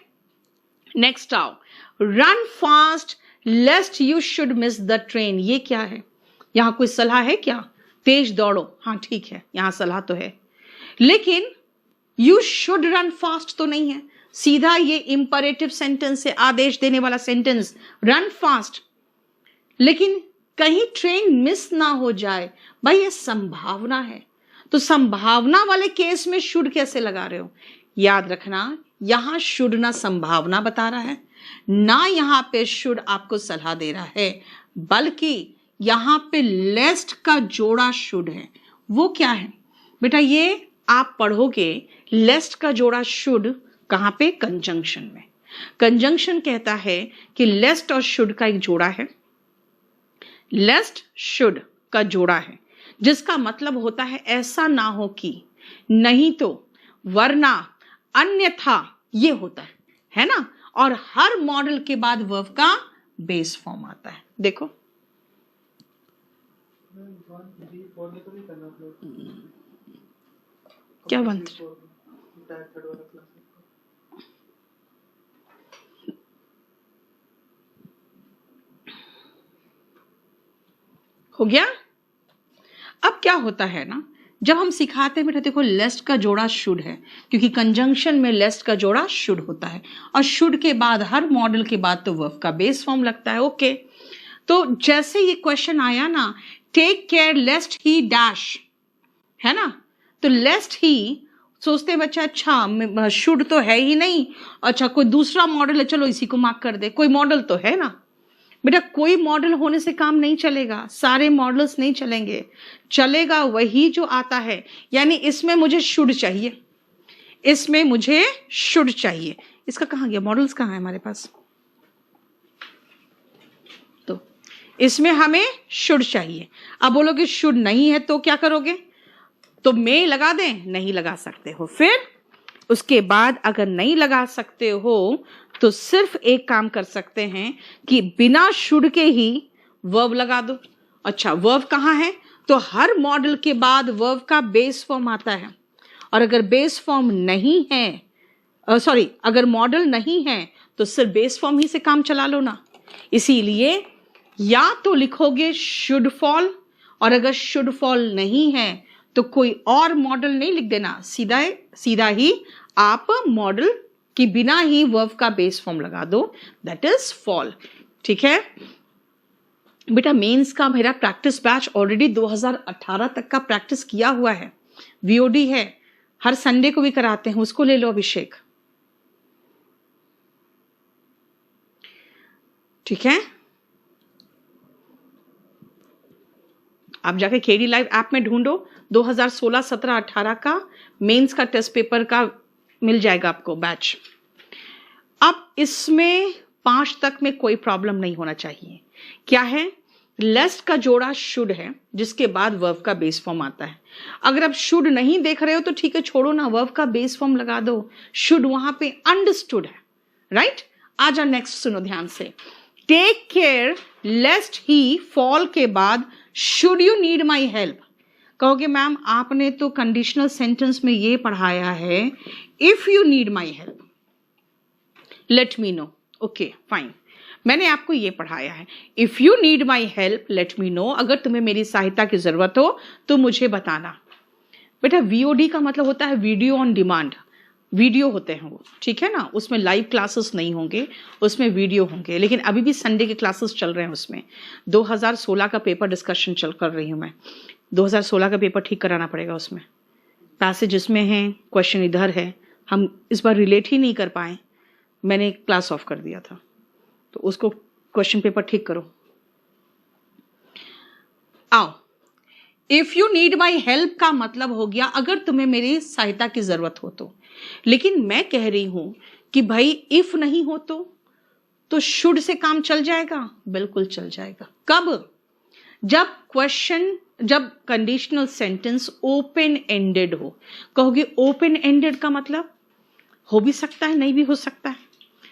नेक्स्ट आओ, run fast लेस्ट you should miss the train, ये क्या है, यहां कोई सलाह है क्या, तेज दौड़ो, हाँ ठीक है यहां सलाह तो है, लेकिन यू शुड रन फास्ट तो नहीं है, सीधा ये इंपरेटिव सेंटेंस से आदेश देने वाला सेंटेंस, रन फास्ट, लेकिन कहीं ट्रेन मिस ना हो जाए, भाई ये संभावना है, तो संभावना वाले केस में शुड कैसे लगा रहे हो, याद रखना यहां शुड ना संभावना बता रहा है, ना यहां पे शुड आपको सलाह दे रहा है, बल्कि यहां पे लेस्ट का जोड़ा शुड है। वो क्या है बेटा, ये आप पढ़ोगे, लेस्ट का जोड़ा शुड कहां पे, कंजंक्शन में। कंजंक्शन कहता है कि लेस्ट और शुड का एक जोड़ा है, लेस्ट शुड का जोड़ा है, जिसका मतलब होता है ऐसा ना हो कि, नहीं तो, वरना, अन्यथा, ये होता है ना। और हर मॉडल के बाद वर्ब का बेस फॉर्म आता है। देखो क्या बनता हो गया। अब क्या होता है ना, जब हम सिखाते हैं बेटा, देखो लेस्ट का जोड़ा शुड है क्योंकि कंजंक्शन में लेस्ट का जोड़ा शुड होता है, और शुड के बाद हर मॉडल के बाद तो वर्ब का बेस फॉर्म लगता है। ओके, तो जैसे ये क्वेश्चन आया ना, टेक केयर लेस्ट ही डैश, है ना, तो लेस्ट ही सोचते बच्चा अच्छा शुड तो है ही नहीं, अच्छा कोई दूसरा मॉडल है, चलो इसी को मार्क कर दे, कोई मॉडल तो है ना। बेटा कोई मॉडल होने से काम नहीं चलेगा, सारे मॉडल्स नहीं चलेंगे, चलेगा वही जो आता है, यानी इसमें मुझे शुड चाहिए, इसमें मुझे शुड चाहिए, इसका कहाँ गया, मॉडल्स कहाँ है हमारे पास, तो इसमें हमें शुड चाहिए। अब बोलोगे शुड नहीं है तो क्या करोगे, तो मे लगा दें, नहीं लगा सकते हो, फिर उसके बाद अगर नहीं लगा सकते हो तो सिर्फ एक काम कर सकते हैं कि बिना शुड के ही वर्ब लगा दो। अच्छा वर्ब कहाँ है, तो हर मॉडल के बाद वर्ब का बेस फॉर्म आता है, और अगर बेस फॉर्म नहीं है, अगर मॉडल नहीं है तो सिर्फ बेस फॉर्म ही से काम चला लो ना। इसीलिए या तो लिखोगे शुड फॉल, और अगर शुड फॉल नहीं है तो कोई और मॉडल नहीं लिख देना, सीधा ही आप मॉडल कि बिना ही वर्ब का बेस फॉर्म लगा दो, दैट इज फॉल, ठीक है। बेटा मेंस का मेरा प्रैक्टिस बैच ऑलरेडी 2018 तक का प्रैक्टिस किया हुआ है, वीओडी है, हर संडे को भी कराते हैं, उसको ले लो अभिषेक, ठीक है। आप जाके केडी लाइव ऐप में ढूंढो, 2016, 17, 18 का मेंस का टेस्ट पेपर का मिल जाएगा आपको बैच। अब इसमें 5 तक में कोई प्रॉब्लम नहीं होना चाहिए। क्या है? लेस्ट का जोड़ा शुड है, जिसके बाद वर्ब का बेस फॉर्म आता है। अगर आप शुड नहीं देख रहे हो तो ठीक है, छोड़ो ना, वर्ब का बेस फॉर्म लगा दो। शुड वहां पे अंडरस्टूड है, राइट? आ जाओ नेक्स्ट, सुनो ध्यान से। टेक केयर लेस्ट ही फॉल के बाद should you need my help. कहोगे मैम आपने तो कंडीशनल सेंटेंस में ये पढ़ाया है, if you need my help let me know. Okay fine, मैंने आपको ये पढ़ाया है, if you need my help let me know. अगर तुम्हें मेरी सहायता की जरूरत हो तो मुझे बताना। बेटा वीओडी का मतलब होता है वीडियो ऑन डिमांड। वीडियो होते हैं वो, ठीक है ना, उसमें लाइव क्लासेस नहीं होंगे, उसमें वीडियो होंगे। लेकिन अभी भी संडे के क्लासेस चल रहे हैं उसमें। 2016 का पेपर डिस्कशन चल कर रही हूं मैं। 2016 का पेपर ठीक कराना पड़ेगा, उसमें पैसेज इसमें हैं, क्वेश्चन इधर है। हम इस बार रिलेट ही नहीं कर पाए, मैंने क्लास ऑफ कर दिया था, तो उसको क्वेश्चन पेपर ठीक करो। आओ, if you need my help का मतलब हो गया अगर तुम्हें मेरी सहायता की जरूरत हो तो। लेकिन मैं कह रही हूं कि भाई इफ नहीं हो तो शुड से काम चल जाएगा? बिल्कुल चल जाएगा। कब? जब कंडीशनल सेंटेंस ओपन एंडेड हो। कहोगे ओपन एंडेड का मतलब? हो भी सकता है, नहीं भी हो सकता है।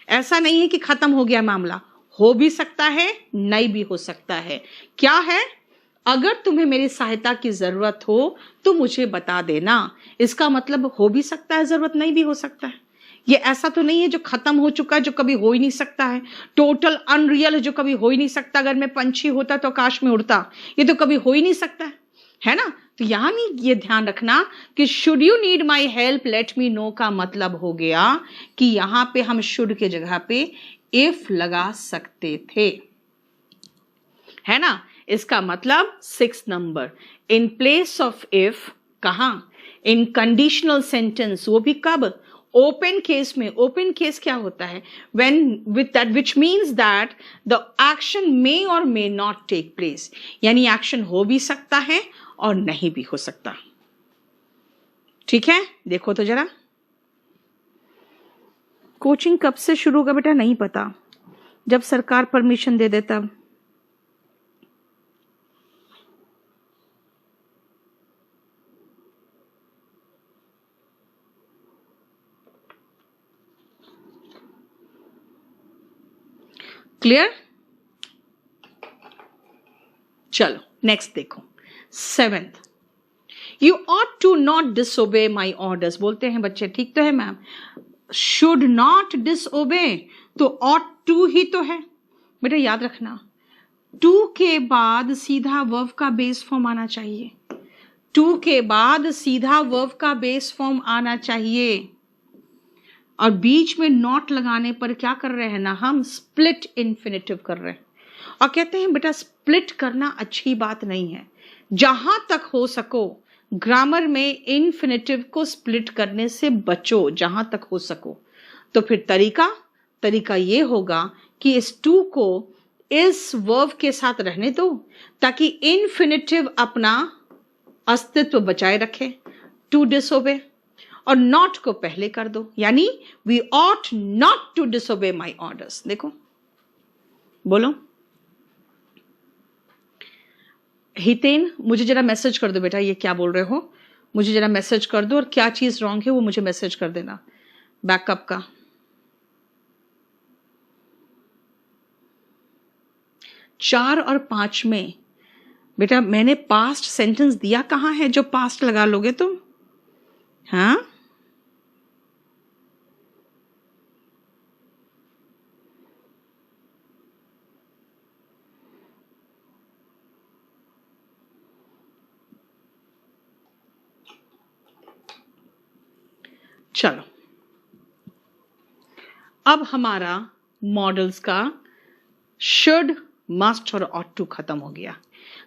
ऐसा नहीं है कि खत्म हो गया मामला, हो भी सकता है, नहीं भी हो सकता है। क्या है? अगर तुम्हें मेरी सहायता की जरूरत हो तो मुझे बता देना। इसका मतलब हो भी सकता है, जरूरत नहीं भी हो सकता है। ये ऐसा तो नहीं है जो खत्म हो चुका है, जो कभी हो ही नहीं सकता है। टोटल अनरियल है, जो कभी हो ही नहीं सकता। अगर मैं पंछी होता तो आकाश में उड़ता, ये तो कभी हो ही नहीं सकता है ना? तो यहां भी ये ध्यान रखना कि should you need my help let me know का मतलब हो गया कि यहां पे हम शुड के जगह पे इफ लगा सकते थे, है ना? इसका मतलब 6 number in place of if. कहां? इन कंडीशनल सेंटेंस, वो भी कब? ओपन केस में। ओपन केस क्या होता है? When with that which means that the action may और मे नॉट टेक प्लेस, यानी एक्शन हो भी सकता है और नहीं भी हो सकता। ठीक है, देखो तो जरा। कोचिंग कब से शुरू होगा बेटा? नहीं पता, जब सरकार परमिशन दे दे तब। क्लियर? चलो नेक्स्ट देखो, 7th, you ought to not disobey my orders. बोलते हैं बच्चे, ठीक तो है मैम, शुड नॉट डिसओबे तो ऑट टू ही तो है। बेटा याद रखना, टू के बाद सीधा वर्ब का बेस फॉर्म आना चाहिए। टू के बाद सीधा वर्ब का बेस फॉर्म आना चाहिए, और बीच में नॉट लगाने पर क्या कर रहे हैं ना, हम स्प्लिट इन्फिनेटिव कर रहे हैं। और कहते हैं बेटा स्प्लिट करना अच्छी बात नहीं है। जहां तक हो सको ग्रामर में इन्फिनेटिव को स्प्लिट करने से बचो, जहां तक हो सको। तो फिर तरीका ये होगा कि इस टू को इस वर्ब के साथ रहने दो, ताकि इन्फिनेटिव अपना अस्तित्व बचाए रखे, टू डिसओबे, और नॉट को पहले कर दो, यानी we ought not to disobey my orders. देखो, बोलो हितेन, मुझे जरा मैसेज कर दो बेटा, ये क्या बोल रहे हो, मुझे जरा मैसेज कर दो, और क्या चीज रॉन्ग है वो मुझे मैसेज कर देना बैकअप का। 4 और 5 में बेटा मैंने पास्ट सेंटेंस दिया कहां है जो पास्ट लगा लोगे तुम? हाँ, चलो अब हमारा मॉडल्स का शुड, मस्ट और ऑट टू खत्म हो गया।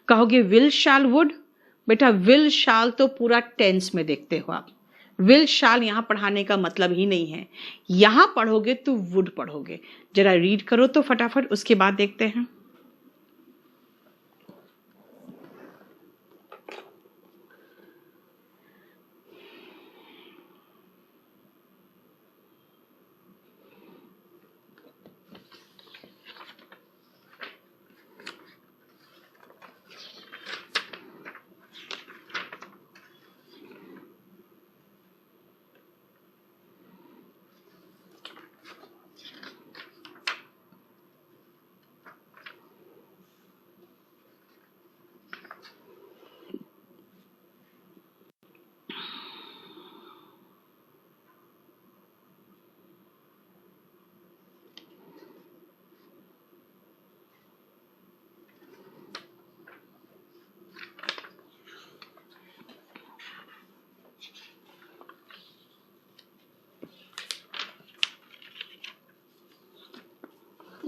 कहोगे विल शैल वुड, बेटा विल शैल तो पूरा टेंस में देखते हो आप। विल शैल यहां पढ़ाने का मतलब ही नहीं है। यहां पढ़ोगे तो वुड पढ़ोगे। जरा रीड करो तो फटाफट, उसके बाद देखते हैं।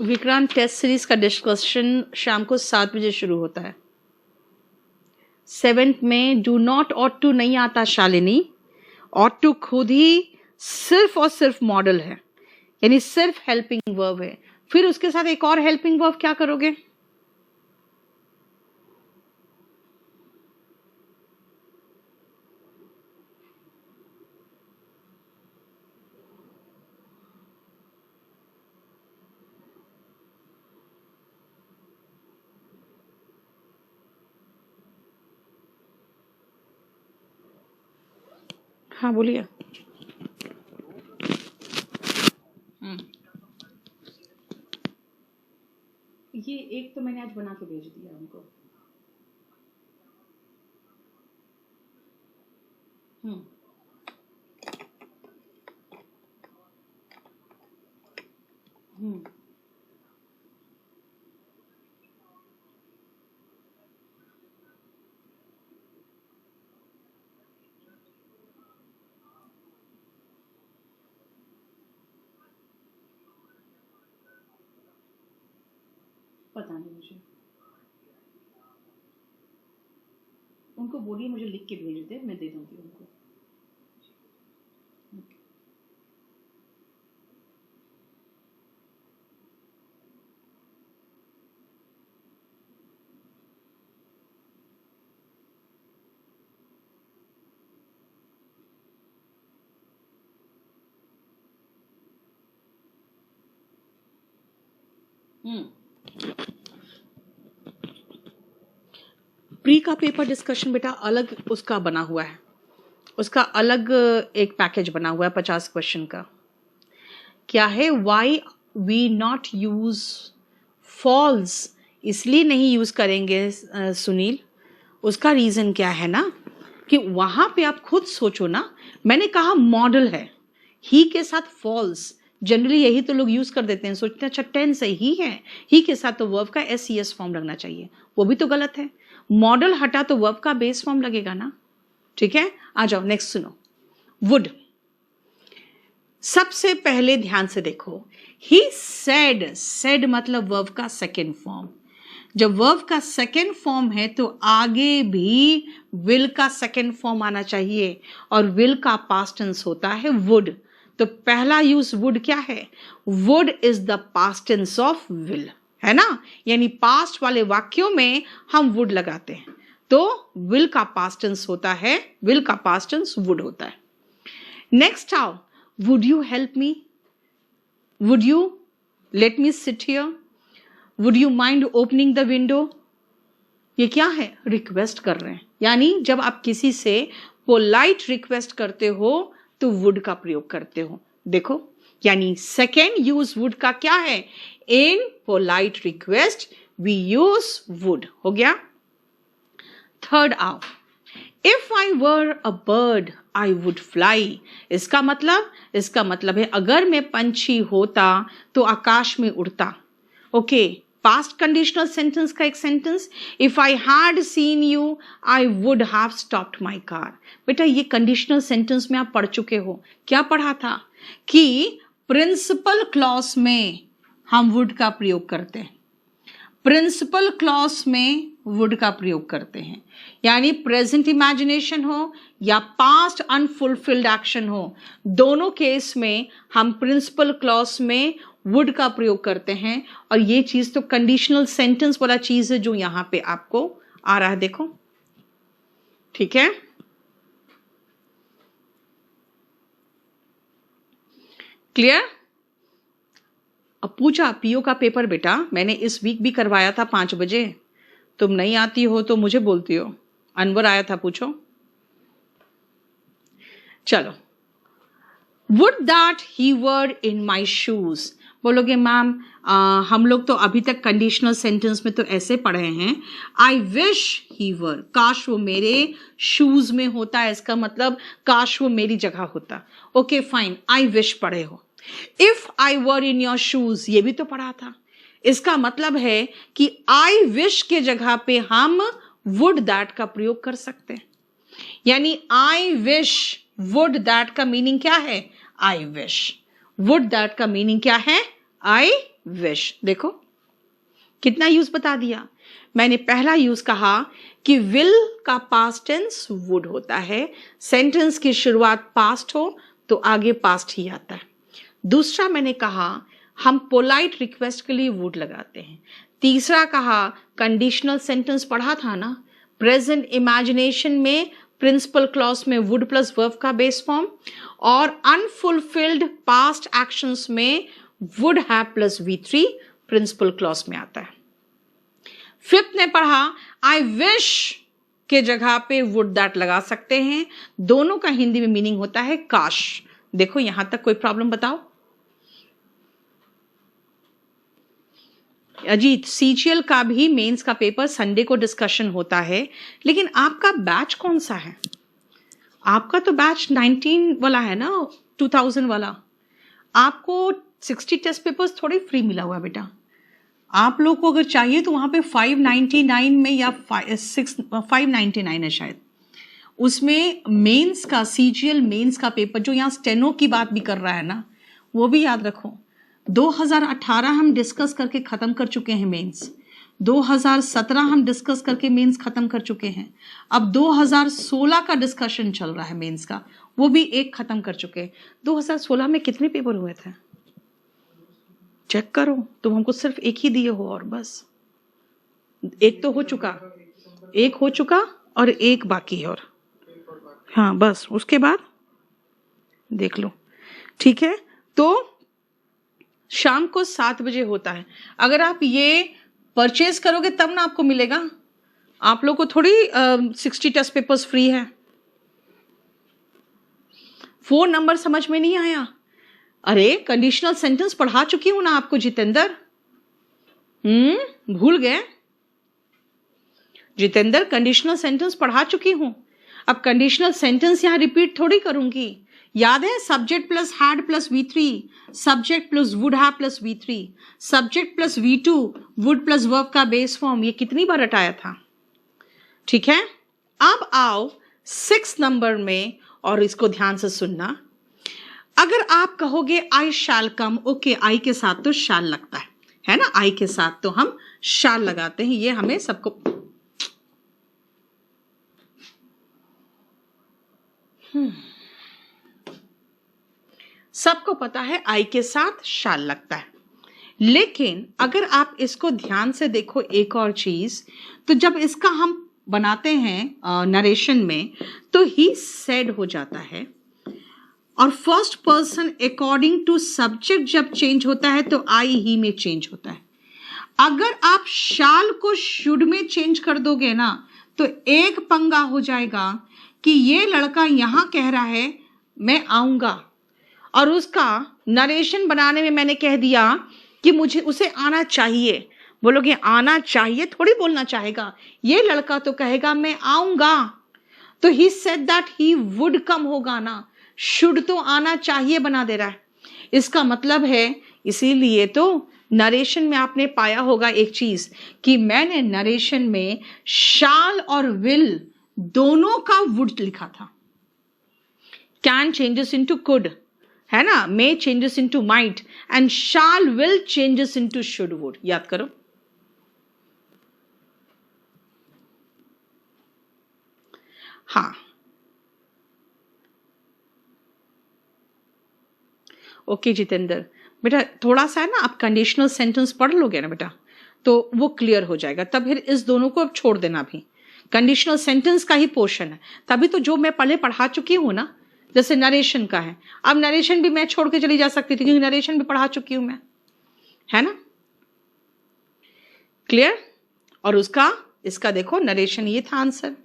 विक्रांत, टेस्ट सीरीज का डिस्कशन शाम को 7 बजे शुरू होता है। 7th में डू नॉट ऑट टू नहीं आता शालिनी, ऑट टू खुद ही सिर्फ और सिर्फ मॉडल है, यानी सिर्फ हेल्पिंग वर्ब है। फिर उसके साथ एक और हेल्पिंग वर्ब क्या करोगे? हाँ बोलिए। ये एक तो मैंने आज बना के भेज दिया उनको। पता नहीं मुझे, उनको बोलिए मुझे लिख के भेज दे, मैं दे दूंगी उनको। प्री का पेपर डिस्कशन बेटा अलग उसका बना हुआ है, उसका अलग एक पैकेज बना हुआ है 50 क्वेश्चन का। क्या है? Why we not use false, इसलिए नहीं यूज करेंगे सुनील, उसका रीजन क्या है ना कि वहां पे आप खुद सोचो ना, मैंने कहा मॉडल है, ही के साथ फॉल्स, जनरली यही तो लोग यूज कर देते हैं, सोचते हैं अच्छा टेंस ही है, ही के साथ तो वर्ब का एस फॉर्म लगना चाहिए, वो भी तो गलत है। मॉडल हटा तो वर्ब का बेस फॉर्म लगेगा ना। ठीक है, आ जाओ नेक्स्ट सुनो। वुड, सबसे पहले ध्यान से देखो, ही सेड, सेड मतलब वर्ब का सेकेंड फॉर्म। जब वर्ब का सेकेंड फॉर्म है तो आगे भी विल का सेकेंड फॉर्म आना चाहिए, और विल का पास्ट टेंस होता है वुड। तो पहला यूज वुड क्या है? Would is the past tense of will, है ना, यानी पास्ट वाले वाक्यों में हम वुड लगाते हैं, तो विल का पास्ट टेंस होता है, विल का पास्ट टेंस वुड होता है। नेक्स्ट आओ, would you help me, would you let me sit here, would you mind opening the window. ये क्या है? रिक्वेस्ट कर रहे हैं, यानी जब आप किसी से पोलाइट रिक्वेस्ट करते हो तो वुड का प्रयोग करते हो। देखो, यानी सेकेंड यूज वुड का क्या है? In polite request we use would, हो गया। थर्ड आओ, if I were a bird I would fly, इसका मतलब है अगर मैं पंछी होता तो आकाश में उड़ता। ओके, पास्ट कंडीशनल सेंटेंस का एक sentence, if I had seen you I would have stopped my car. बेटा ये कंडीशनल सेंटेंस में आप पढ़ चुके हो, क्या पढ़ा था कि प्रिंसिपल क्लॉज में हम वुड का प्रयोग करते हैं, प्रिंसिपल क्लॉज में वुड का प्रयोग करते हैं, यानी प्रेजेंट इमेजिनेशन हो या पास्ट अनफुलफिल्ड एक्शन हो, दोनों केस में हम प्रिंसिपल क्लॉज में वुड का प्रयोग करते हैं। और ये चीज तो कंडीशनल सेंटेंस वाला चीज है जो यहां पे आपको आ रहा है, देखो। ठीक है, क्लियर? अब पूछा पीओ का पेपर बेटा मैंने इस वीक भी करवाया था 5 बजे, तुम नहीं आती हो तो मुझे बोलती हो। अनवर आया था, पूछो। चलो, would that he were in my shoes, बोलोगे मैम हम लोग तो अभी तक कंडीशनल सेंटेंस में तो ऐसे पढ़े हैं, आई विश ही वर, काश वो मेरे शूज में होता है, इसका मतलब काश वो मेरी जगह होता। ओके फाइन, आई विश पढ़े हो। If I were in your shoes, ये भी तो पढ़ा था, इसका मतलब है कि आई विश के जगह पे हम वुड दैट का प्रयोग कर सकते हैं, यानी आई विश, वुड दैट का मीनिंग क्या है? I wish. वुड दैट का मीनिंग क्या है? I wish. देखो कितना यूज बता दिया। मैंने पहला यूज कहा कि विल का पास्ट टेंस वुड होता है, सेंटेंस की शुरुआत पास्ट हो तो आगे पास्ट ही आता है। दूसरा मैंने कहा हम पोलाइट रिक्वेस्ट के लिए वुड लगाते हैं। तीसरा कहा कंडीशनल सेंटेंस पढ़ा था ना, प्रेजेंट इमेजिनेशन में प्रिंसिपल क्लॉज में वुड प्लस वर्ब का बेस फॉर्म, और अनफुलफिल्ड पास्ट एक्शंस में would have plus V3 principal clause में आता है। फिफ्थ ने पढ़ा आई विश के जगह पे वुड दैट लगा सकते हैं, दोनों का हिंदी में मीनिंग होता है काश। देखो यहां तक कोई प्रॉब्लम बताओ। अजीत, सीजीएल का भी मेंस का पेपर संडे को डिस्कशन होता है, लेकिन आपका बैच कौन सा है? आपका तो बैच 19 वाला है ना, 2000 वाला। आपको 60 टेस्ट पेपर्स थोड़े फ्री मिला हुआ है बेटा। आप लोग को अगर चाहिए तो वहां पे 599 में या 599 है शायद, उसमें मेंस का सीजीएल मेंस का पेपर जो यहाँ स्टेनो की बात भी कर रहा है ना, वो भी याद रखो। 2018 हम डिस्कस करके खत्म कर चुके हैं मेंस, 2017 हम डिस्कस करके मेंस खत्म कर चुके हैं, अब 2016 का डिस्कशन चल रहा है मेंस का, वो भी एक खत्म कर चुके हैं। 2016 में कितने पेपर हुए थे चेक करो, तुम हमको सिर्फ एक ही दिए हो और बस एक तो हो चुका, एक हो चुका और एक बाकी है, और हाँ बस उसके बाद देख लो। ठीक है, तो शाम को 7 बजे होता है। अगर आप ये परचेज करोगे तब ना आपको मिलेगा, आप लोग को थोड़ी 60 टेस्ट पेपर्स फ्री है। 4 नंबर समझ में नहीं आया? अरे कंडीशनल सेंटेंस पढ़ा चुकी हूं ना आपको जितेंद्र, भूल गए? जितेंद्र कंडीशनल सेंटेंस पढ़ा चुकी हूं, अब कंडीशनल सेंटेंस यहां रिपीट थोड़ी करूंगी। याद है subject plus had plus V3, subject plus would have plus V3, subject plus V2 would plus verb का बेस फॉर्म, ये कितनी बार हटाया था? ठीक है, अब आओ 6 नंबर में, और इसको ध्यान से सुनना। अगर आप कहोगे आई शैल कम, ओके आई के साथ तो शैल लगता है ना, आई के साथ तो हम शैल लगाते हैं, ये हमें सबको सबको पता है आई के साथ शैल लगता है। लेकिन अगर आप इसको ध्यान से देखो एक और चीज, तो जब इसका हम बनाते हैं नरेशन में तो ही सेड हो जाता है, और first person according to subject जब चेंज होता है तो आई ही में चेंज होता है। अगर आप शाल को शुड में चेंज कर दोगे ना तो एक पंगा हो जाएगा कि ये लड़का यहां कह रहा है मैं आऊंगा, और उसका नरेशन बनाने में मैंने कह दिया कि मुझे उसे आना चाहिए। बोलोगे आना चाहिए थोड़ी बोलना चाहेगा, ये लड़का तो कहेगा मैं आऊंगा, तो he said that he would come होगा ना, शुड तो आना चाहिए बना दे रहा है। इसका मतलब है, इसीलिए तो नरेशन में आपने पाया होगा एक चीज कि मैंने नरेशन में शाल और विल दोनों का वुड लिखा था। कैन चेंजेस इनटू कुड है ना, may changes into might, and shall will changes into should would. याद करो। हाँ ओके जितेंद्र, बेटा थोड़ा सा है ना, आप कंडीशनल सेंटेंस पढ़ लोगे ना बेटा तो वो क्लियर हो जाएगा। तब फिर इस दोनों को अब छोड़ देना, भी कंडीशनल सेंटेंस का ही पोर्शन है। तभी तो जो मैं पहले पढ़ा चुकी हूं ना, जैसे नरेशन का है, अब नरेशन भी मैं छोड़ के चली जा सकती थी क्योंकि नरेशन भी पढ़ा चुकी हूं मैं, है ना, क्लियर। और उसका इसका देखो नरेशन ये था आंसर।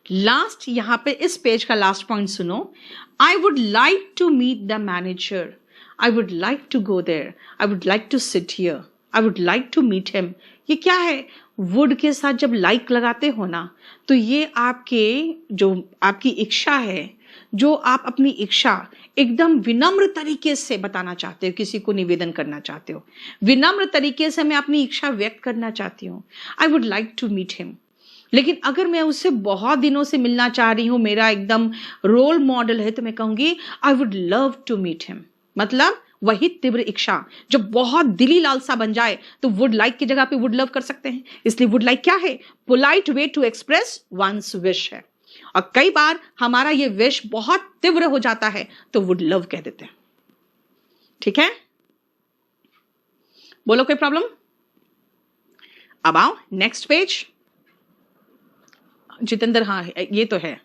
लास्ट यहां पे इस पेज का लास्ट पॉइंट सुनो। I would like to meet the manager, I would like to go there, I would like to sit here, I would like to meet him. ये क्या है? वुड के साथ जब लाइक लगाते हो ना तो ये आपके जो आपकी इच्छा है, जो आप अपनी इच्छा एकदम विनम्र तरीके से बताना चाहते हो, किसी को निवेदन करना चाहते हो, विनम्र तरीके से मैं अपनी इच्छा व्यक्त करना चाहती हूँ, I would like to meet him. लेकिन अगर मैं उससे बहुत दिनों से मिलना चाह रही हूँ, मेरा एकदम रोल मॉडल है, तो मैं कहूंगी I would love to meet him. मतलब वही तीव्र इच्छा जो बहुत दिली लालसा बन जाए तो वुड लाइक की जगह पे वुड लव कर सकते हैं। इसलिए वुड लाइक क्या है? Polite way to express one's wish है। और कई बार हमारा ये विश बहुत तीव्र हो जाता है तो वुड लव कह देते हैं। ठीक है, बोलो कोई प्रॉब्लम? अब आओ नेक्स्ट पेज। जितेंद्र, हाँ ये तो है।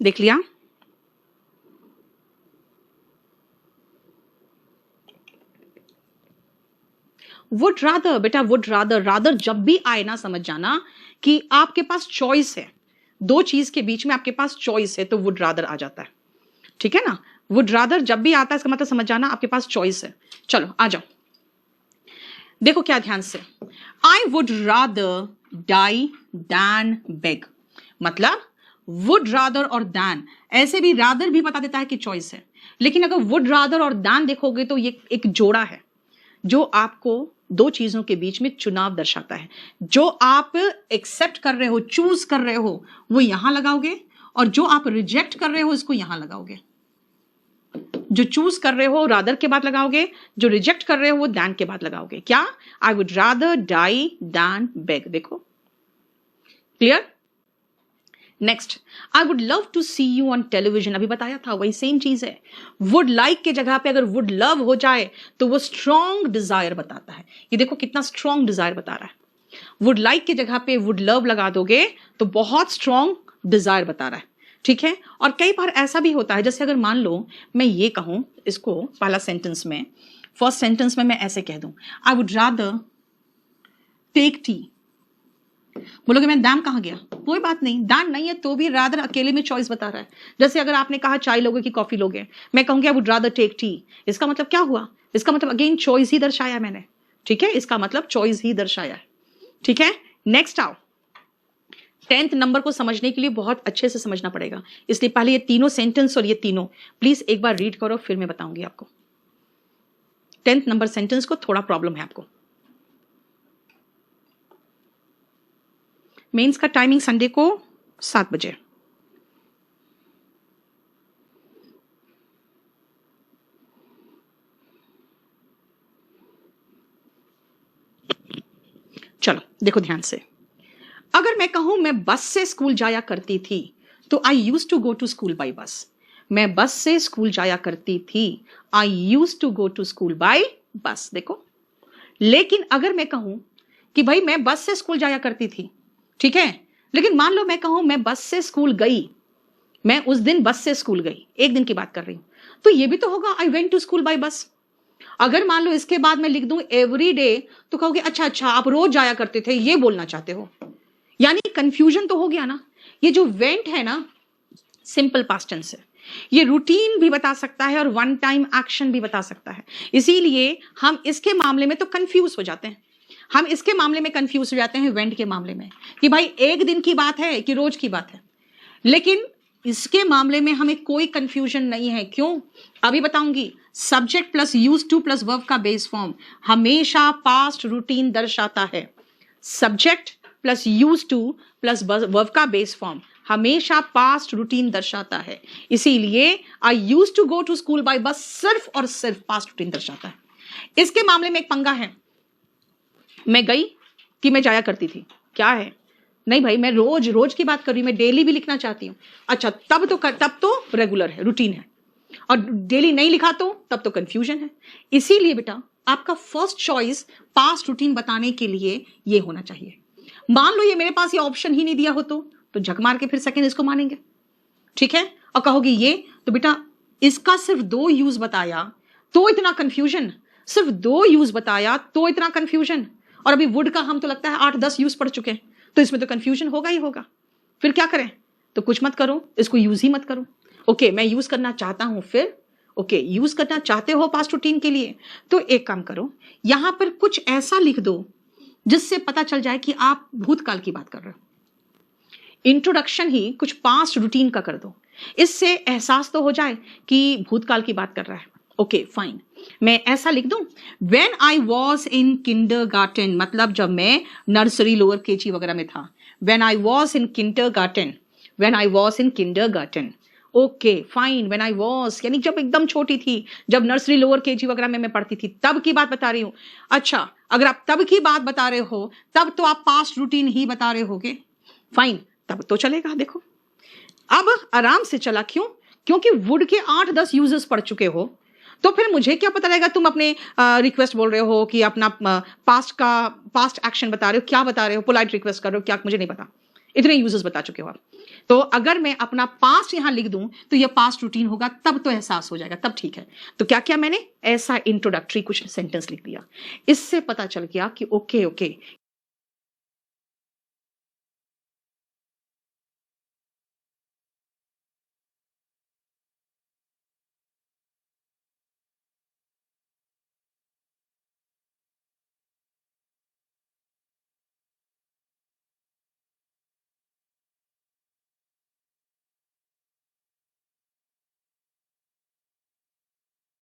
देख लिया? वुड रादर, बेटा वुड रादर, रादर जब भी आए ना समझ जाना कि आपके पास चॉइस है, दो चीज के बीच में आपके पास चॉइस है तो वुड रादर आ जाता है। ठीक है ना, वुड रादर जब भी आता है इसका मतलब समझ जाना आपके पास चॉइस है। चलो आ जाओ, देखो क्या ध्यान से, I would rather die than beg, मतलब वुड रादर और दैन, ऐसे भी रादर भी बता देता है कि चॉइस है, लेकिन अगर वुड रादर और दैन देखोगे तो ये एक जोड़ा है जो आपको दो चीजों के बीच में चुनाव दर्शाता है। जो आप एक्सेप्ट कर रहे हो, चूज कर रहे हो, वो यहां लगाओगे, और जो आप रिजेक्ट कर रहे हो इसको यहां लगाओगे। जो चूज कर रहे हो रादर के बाद लगाओगे, जो रिजेक्ट कर रहे हो वो दैन के बाद लगाओगे। क्या? I would rather die than beg. देखो clear? Next, I would love to see you on television, अभी बताया था वही सेम चीज है। वुड लाइक के जगह पे अगर वुड लव हो जाए तो वो स्ट्रॉन्ग डिजायर बताता है। ये देखो कितना स्ट्रॉन्ग डिजायर बता रहा है। वुड लाइक की जगह पे वुड लव लगा दोगे तो बहुत स्ट्रॉन्ग डिजायर बता रहा है। ठीक है, और कई बार ऐसा भी होता है, जैसे अगर मान लो मैं ये कहूं, इसको पहला सेंटेंस में, फर्स्ट सेंटेंस में मैं ऐसे कह दूं, I would rather take tea, बोलोगे मैं दाम कहां गया? कोई बात नहीं, दान नहीं है तो भी रादर अकेले में चॉइस बता रहा है। जैसे अगर आपने कहा चाय लोगे कि कॉफी लोगे, मैं कहूंगी I would rather take tea, इसका मतलब क्या हुआ? इसका मतलब अगेन चॉइस ही दर्शाया मैंने। ठीक है, इसका मतलब चॉइस ही दर्शाया है। ठीक है, नेक्स्ट आओ। 10th नंबर को समझने के लिए बहुत अच्छे से समझना पड़ेगा, इसलिए पहले ये तीनों सेंटेंस और ये तीनों प्लीज एक बार रीड करो, फिर मैं बताऊंगी आपको। 10th नंबर सेंटेंस को थोड़ा प्रॉब्लम है आपको। मेंस का टाइमिंग संडे को 7 बजे। चलो देखो ध्यान से, अगर मैं कहूं मैं बस से स्कूल जाया करती थी तो I used to go to school by bus. मैं बस से स्कूल जाया करती थी, I used to go to school by bus. देखो, लेकिन अगर मैं कहूं कि भाई मैं बस से स्कूल जाया करती थी, ठीक है, लेकिन मान लो मैं कहूं मैं बस से स्कूल गई, मैं उस दिन बस से स्कूल गई, एक दिन की बात कर रही हूं, तो ये भी तो होगा I went to school by bus. अगर मान लो इसके बाद मैं लिख दूं एवरी डे, तो कहोगे अच्छा अच्छा आप रोज जाया करते थे, ये बोलना चाहते हो। यानी कंफ्यूजन तो हो गया ना। ये जो वेंट है ना, सिंपल पास्ट टेंस है, ये रूटीन भी बता सकता है और वन टाइम एक्शन भी बता सकता है। इसीलिए हम इसके मामले में तो कंफ्यूज हो जाते हैं, हम इसके मामले में कंफ्यूज हो जाते हैं वेंट के मामले में, कि भाई एक दिन की बात है कि रोज की बात है। लेकिन इसके मामले में हमें कोई कंफ्यूजन नहीं है। क्यों? अभी बताऊंगी। Subject plus used to plus verb का बेस फॉर्म हमेशा पास्ट रूटीन दर्शाता है। Subject plus used to plus verb का बेस फॉर्म हमेशा पास्ट रूटीन दर्शाता है। इसीलिए I used to go to school by bus सिर्फ और सिर्फ पास्ट रूटीन दर्शाता है। इसके मामले में एक पंगा है, मैं गई कि मैं जाया करती थी, क्या है? नहीं भाई, मैं रोज रोज की बात कर रही हूं, मैं डेली भी लिखना चाहती हूं। अच्छा, तब तो रेगुलर है, रूटीन है, और डेली नहीं लिखा तो तब तो कंफ्यूजन है। इसीलिए बेटा आपका फर्स्ट चॉइस पास्ट रूटीन बताने के लिए ये होना चाहिए। मान लो ये मेरे पास ये ऑप्शन ही नहीं दिया हो तो झक मार के फिर सेकंड इसको मानेंगे, ठीक है, और कहोगे ये तो बेटा इसका सिर्फ 2 यूज बताया तो इतना कंफ्यूजन, सिर्फ 2 यूज बताया तो इतना कंफ्यूजन, और अभी वुड का हम तो लगता है 8-10 यूज पढ़ चुके हैं, तो इसमें तो कंफ्यूजन होगा ही होगा। फिर क्या करें? तो कुछ मत करो, इसको यूज ही मत करो। ओके, मैं यूज करना चाहता हूं, फिर ओके यूज करना चाहते हो पास्ट रूटीन के लिए, तो एक काम करो, यहां पर कुछ ऐसा लिख दो जिससे पता चल जाए कि आप भूतकाल की बात कर रहे हो। इंट्रोडक्शन ही कुछ पास्ट रूटीन का कर दो, इससे एहसास तो हो जाए कि भूतकाल की बात कर रहा है। ओके फाइन, मैं ऐसा लिख दूं, when I was in kindergarten, मतलब जब मैं नर्सरी लोअर केजी वगैरह में था। When I was in kindergarten, when I was in kindergarten. Okay fine, when I was यानी जब एकदम छोटी थी, जब नर्सरी लोअर केजी वगैरह में मैं पढ़ती थी, तब की बात बता रही हूं। अच्छा, अगर आप तब की बात बता रहे हो तब तो आप पास्ट रूटीन ही बता रहे होगे। फाइन, तब तो चलेगा। देखो अब आराम से चला, क्यों? क्योंकि वुड के 8-10 यूजर्स पढ़ चुके हो, तो फिर मुझे क्या पता रहेगा तुम अपने रिक्वेस्ट बोल रहे हो कि अपना पास्ट एक्शन बता रहे हो, क्या बता रहे हो, पोलाइट रिक्वेस्ट कर रहे हो, क्या मुझे नहीं पता, इतने यूजर्स बता चुके हो आप। तो अगर मैं अपना पास्ट यहां लिख दूं तो यह पास्ट रूटीन होगा, तब तो एहसास हो जाएगा, तब ठीक है। तो क्या किया मैंने? ऐसा इंट्रोडक्टरी कुछ सेंटेंस लिख दिया, इससे पता चल गया कि ओके